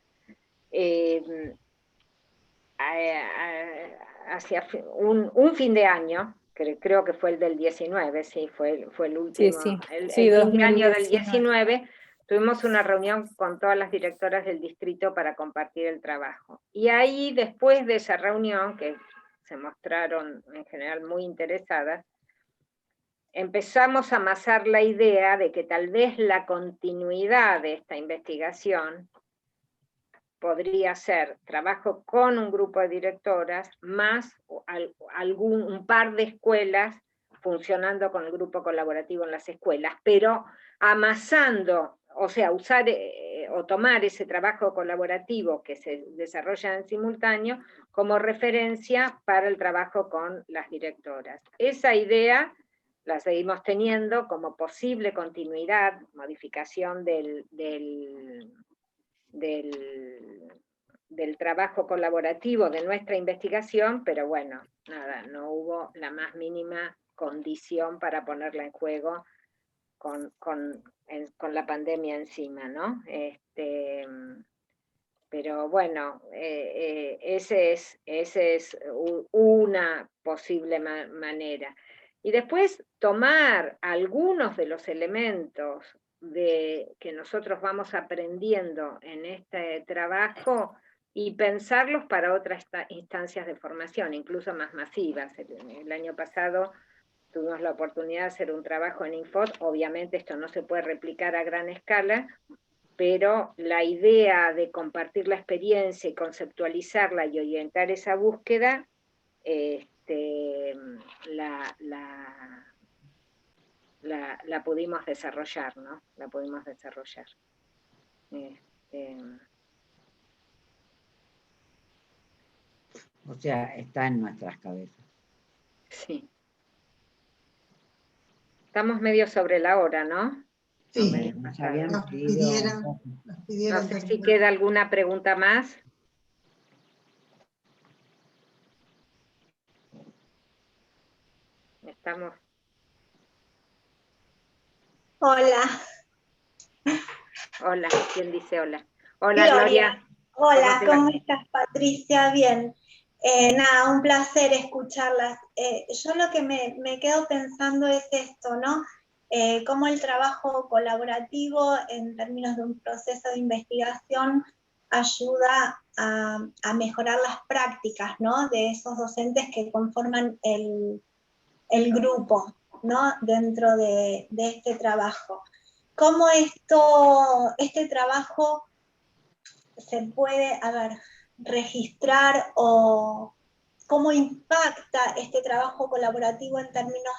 hacia un fin de año, que creo que fue el del 19, sí, fue el último, sí. el Sí, fin de año del 2019. 19, tuvimos una reunión con todas las directoras del distrito para compartir el trabajo. Y ahí, después de esa reunión, que se mostraron en general muy interesadas, empezamos a amasar la idea de que tal vez la continuidad de esta investigación podría ser trabajo con un grupo de directoras, más un par de escuelas funcionando con el grupo colaborativo en las escuelas, pero amasando, o sea, usar o tomar ese trabajo colaborativo que se desarrolla en simultáneo como referencia para el trabajo con las directoras. Esa idea la seguimos teniendo como posible continuidad, modificación del trabajo colaborativo de nuestra investigación, pero bueno, nada, no hubo la más mínima condición para ponerla en juego con la pandemia encima, ¿no? Pero bueno, ese es una posible manera. Y después tomar algunos de los elementos que nosotros vamos aprendiendo en este trabajo y pensarlos para otras instancias de formación, incluso más masivas. El año pasado tuvimos la oportunidad de hacer un trabajo en Infot, obviamente esto no se puede replicar a gran escala, pero la idea de compartir la experiencia y conceptualizarla y orientar esa búsqueda, la pudimos desarrollar, ¿no? La pudimos desarrollar. O sea, está en nuestras cabezas. Sí. Estamos medio sobre la hora, ¿no? Sí, Nos habían nos pedido. pidieron No sé si terminar. queda alguna pregunta más. Estamos. Hola. Hola, ¿quién dice hola? Hola, Gloria. Hola, ¿cómo estás, Patricia? Bien. Nada, un placer escucharlas. Yo lo que me quedo pensando es esto, ¿no? Cómo el trabajo colaborativo en términos de un proceso de investigación ayuda a mejorar las prácticas, ¿no? De esos docentes que conforman el grupo, ¿no? Dentro de este trabajo. ¿Cómo este trabajo se puede, registrar o cómo impacta este trabajo colaborativo en términos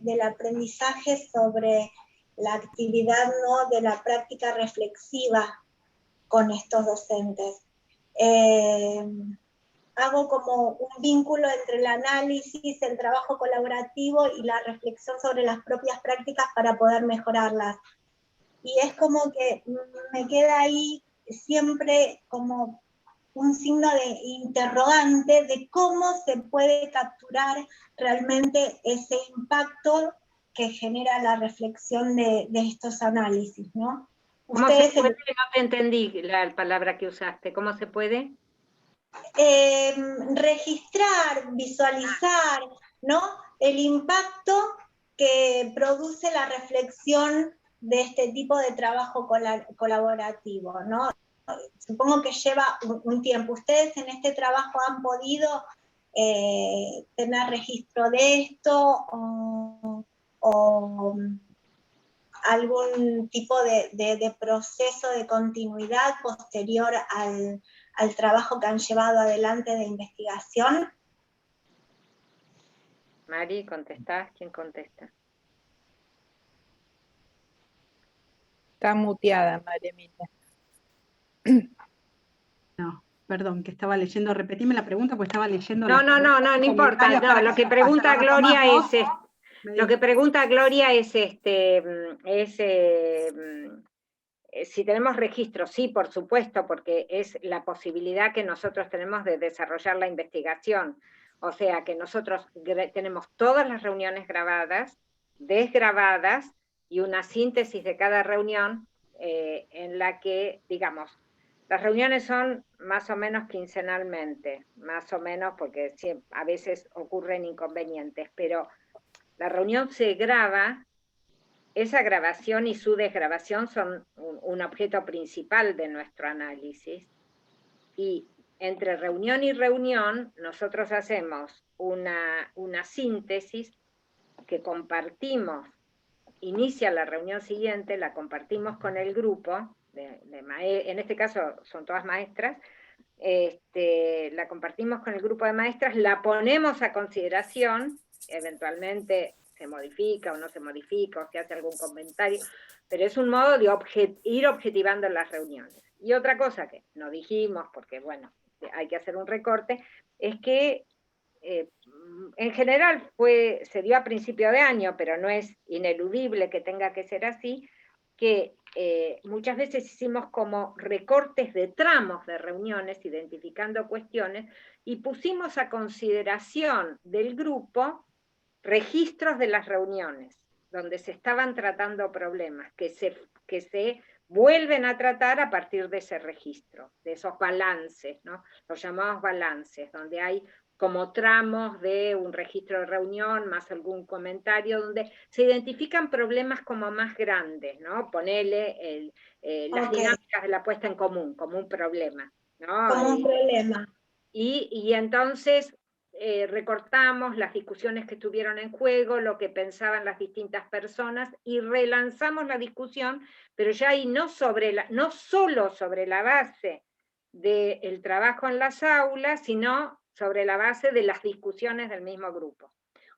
del aprendizaje sobre la actividad, ¿no? De la práctica reflexiva con estos docentes? Hago como un vínculo entre el análisis, el trabajo colaborativo y la reflexión sobre las propias prácticas para poder mejorarlas. Y es como que me queda ahí siempre como un signo de interrogante de cómo se puede capturar realmente ese impacto que genera la reflexión de estos análisis, ¿no? ¿Cómo se puede? No te entendí la palabra que usaste. ¿Cómo se puede? Registrar, visualizar, ¿no? El impacto que produce la reflexión de este tipo de trabajo colaborativo, ¿no? Supongo que lleva un tiempo. ¿Ustedes en este trabajo han podido tener registro de esto o algún tipo de proceso de continuidad posterior al trabajo que han llevado adelante de investigación? Mari, ¿contestás? ¿Quién contesta? Está muteada, María Emilia. No, perdón, que estaba leyendo, repetime la pregunta, porque estaba leyendo. No importa. No, lo que pregunta Gloria es lo que pregunta Gloria es si tenemos registro. Sí, por supuesto, porque es la posibilidad que nosotros tenemos de desarrollar la investigación. O sea, que nosotros tenemos todas las reuniones grabadas, desgrabadas, y una síntesis de cada reunión en la que, digamos, las reuniones son más o menos quincenalmente, más o menos porque a veces ocurren inconvenientes, pero la reunión se graba. Esa grabación y su desgrabación son un objeto principal de nuestro análisis, y entre reunión y reunión nosotros hacemos una síntesis que compartimos. Inicia la reunión siguiente, la compartimos con el grupo, en este caso son todas maestras, la compartimos con el grupo de maestras, la ponemos a consideración, eventualmente se modifica o no se modifica, o se hace algún comentario, pero es un modo de ir objetivando las reuniones. Y otra cosa que no dijimos, porque bueno, hay que hacer un recorte, es que en general se dio a principio de año, pero no es ineludible que tenga que ser así, que muchas veces hicimos como recortes de tramos de reuniones, identificando cuestiones, y pusimos a consideración del grupo registros de las reuniones, donde se estaban tratando problemas, que se vuelven a tratar a partir de ese registro, de esos balances, ¿no? Los llamamos balances, donde hay como tramos de un registro de reunión, más algún comentario, donde se identifican problemas como más grandes, ¿no? Ponele las dinámicas de la puesta en común, como un problema, ¿no? Como un problema. Y entonces recortamos las discusiones que estuvieron en juego, lo que pensaban las distintas personas, y relanzamos la discusión, pero ya ahí no solo sobre la base del trabajo en las aulas, sino sobre la base de las discusiones del mismo grupo.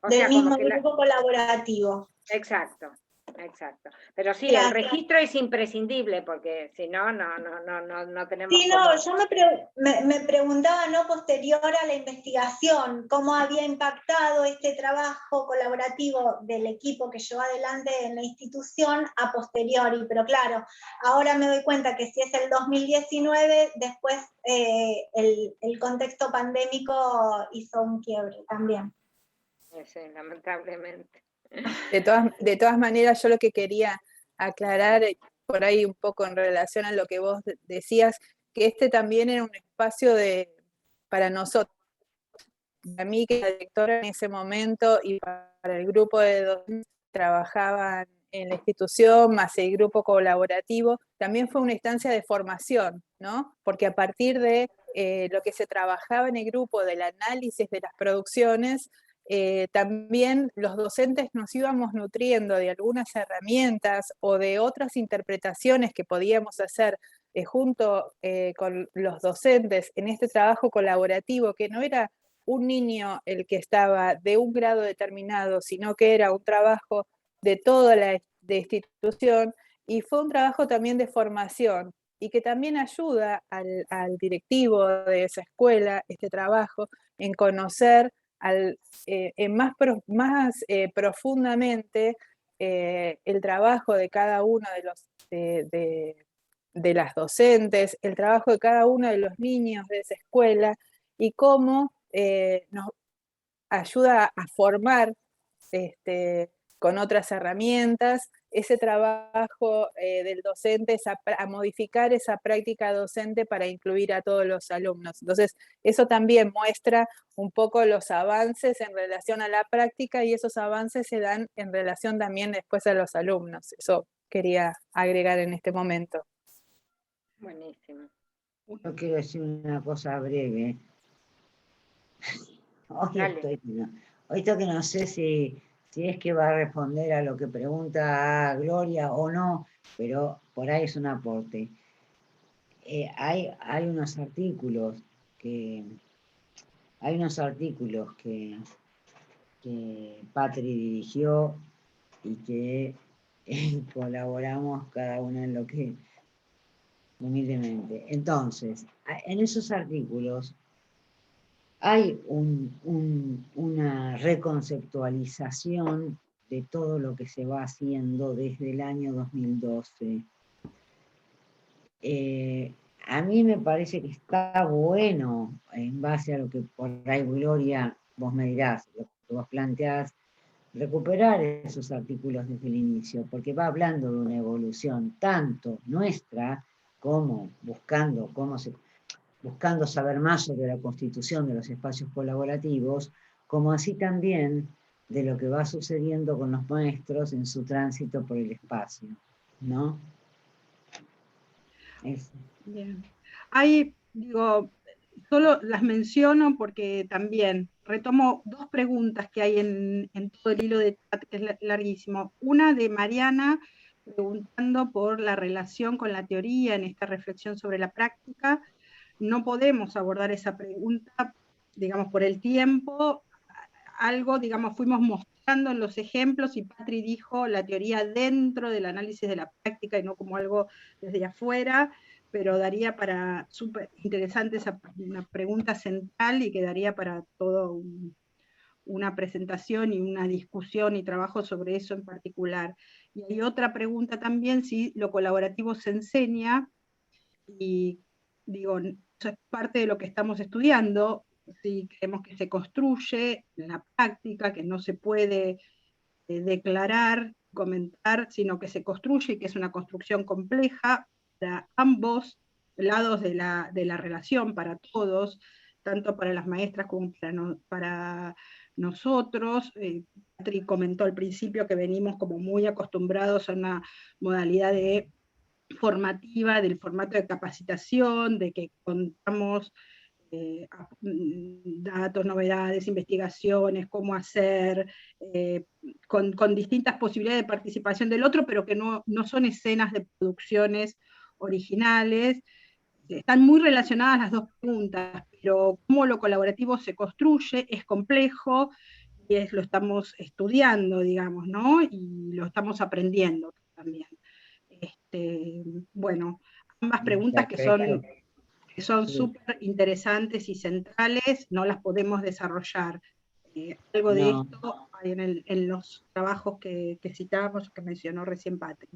Del mismo grupo colaborativo. Exacto. Exacto. Pero sí, Gracias. el registro es imprescindible, porque si no, no tenemos... Sí, no, yo me preguntaba, ¿no?, posterior a la investigación, cómo había impactado este trabajo colaborativo del equipo que llevó adelante en la institución a posteriori, pero claro, ahora me doy cuenta que si es el 2019, después el contexto pandémico hizo un quiebre también. Sí, lamentablemente. De todas maneras, yo lo que quería aclarar por ahí un poco en relación a lo que vos decías, que este también era un espacio para nosotros, para mí que era directora en ese momento y para el grupo de docentes que trabajaban en la institución, más el grupo colaborativo, también fue una instancia de formación, ¿no? Porque a partir de lo que se trabajaba en el grupo, del análisis de las producciones, también los docentes nos íbamos nutriendo de algunas herramientas o de otras interpretaciones que podíamos hacer junto con los docentes en este trabajo colaborativo, que no era un niño el que estaba de un grado determinado, sino que era un trabajo de toda la institución, y fue un trabajo también de formación, y que también ayuda al directivo de esa escuela, este trabajo, en conocer más profundamente el trabajo de cada uno de las docentes, el trabajo de cada uno de los niños de esa escuela, y cómo nos ayuda a formar con otras herramientas ese trabajo del docente, a modificar esa práctica docente para incluir a todos los alumnos. Entonces, eso también muestra un poco los avances en relación a la práctica, y esos avances se dan en relación también después a los alumnos. Eso quería agregar en este momento. Buenísimo. Yo quiero decir una cosa breve. Hoy esto que no sé si es que va a responder a lo que pregunta Gloria o no, pero por ahí es un aporte. Hay unos artículos que Patri dirigió y que colaboramos cada uno en lo que humildemente. Entonces, en esos artículos hay una reconceptualización de todo lo que se va haciendo desde el año 2012. A mí me parece que está bueno, en base a lo que por ahí, Gloria, vos me dirás, lo que vos planteás, recuperar esos artículos desde el inicio, porque va hablando de una evolución tanto nuestra como buscando saber más sobre la constitución de los espacios colaborativos, como así también de lo que va sucediendo con los maestros en su tránsito por el espacio, ¿no? Eso. Bien. Hay, solo las menciono porque también retomo dos preguntas que hay en todo el hilo de chat, que es larguísimo. Una de Mariana, preguntando por la relación con la teoría en esta reflexión sobre la práctica. No podemos abordar esa pregunta, por el tiempo. Algo, fuimos mostrando en los ejemplos, y Patri dijo la teoría dentro del análisis de la práctica y no como algo desde afuera, pero daría para, súper interesante, una pregunta central, y quedaría para todo una presentación y una discusión y trabajo sobre eso en particular. Y hay otra pregunta también, si lo colaborativo se enseña, y eso es parte de lo que estamos estudiando, si creemos que se construye en la práctica, que no se puede declarar, comentar, sino que se construye, y que es una construcción compleja para ambos lados de la relación, para todos, tanto para las maestras como para nosotros. Patri comentó al principio que venimos como muy acostumbrados a una modalidad formativa, del formato de capacitación, de que contamos datos, novedades, investigaciones, cómo hacer, con distintas posibilidades de participación del otro, pero que no son escenas de producciones originales. Están muy relacionadas las dos preguntas, pero cómo lo colaborativo se construye es complejo, y lo estamos estudiando, digamos, ¿no? Y lo estamos aprendiendo también. Bueno, ambas preguntas que son súper interesantes y centrales, no las podemos desarrollar. Algo de esto hay en los trabajos que citábamos, que mencionó recién Patri.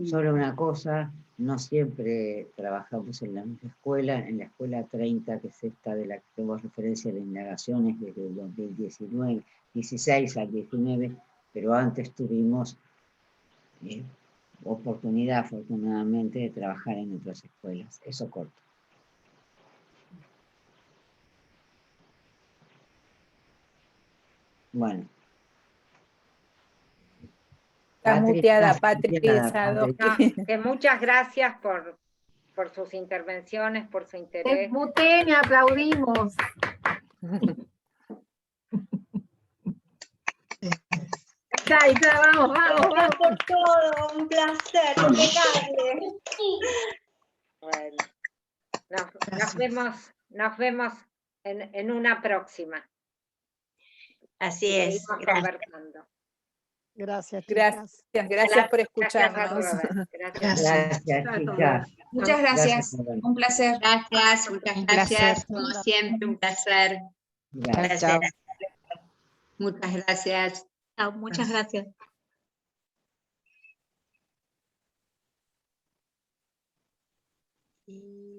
Solo una cosa, no siempre trabajamos en la misma escuela, en la escuela 30, que es esta de la que tengo referencia de indagaciones desde el 2019, 16 al 19, pero antes tuvimos oportunidad, afortunadamente, de trabajar en otras escuelas. Eso corto. Bueno. Está muteada, Patri. Que muchas gracias por sus intervenciones, por su interés. Muteen y aplaudimos. Vamos. Gracias por todo, un placer, impecable. Bueno, nos vemos en una próxima. Así es. Gracias por escucharnos. Gracias, chicas. Muchas gracias. Un placer. Muchas gracias. Como siempre, un placer. Gracias. Muchas gracias. Chao, muchas gracias. Y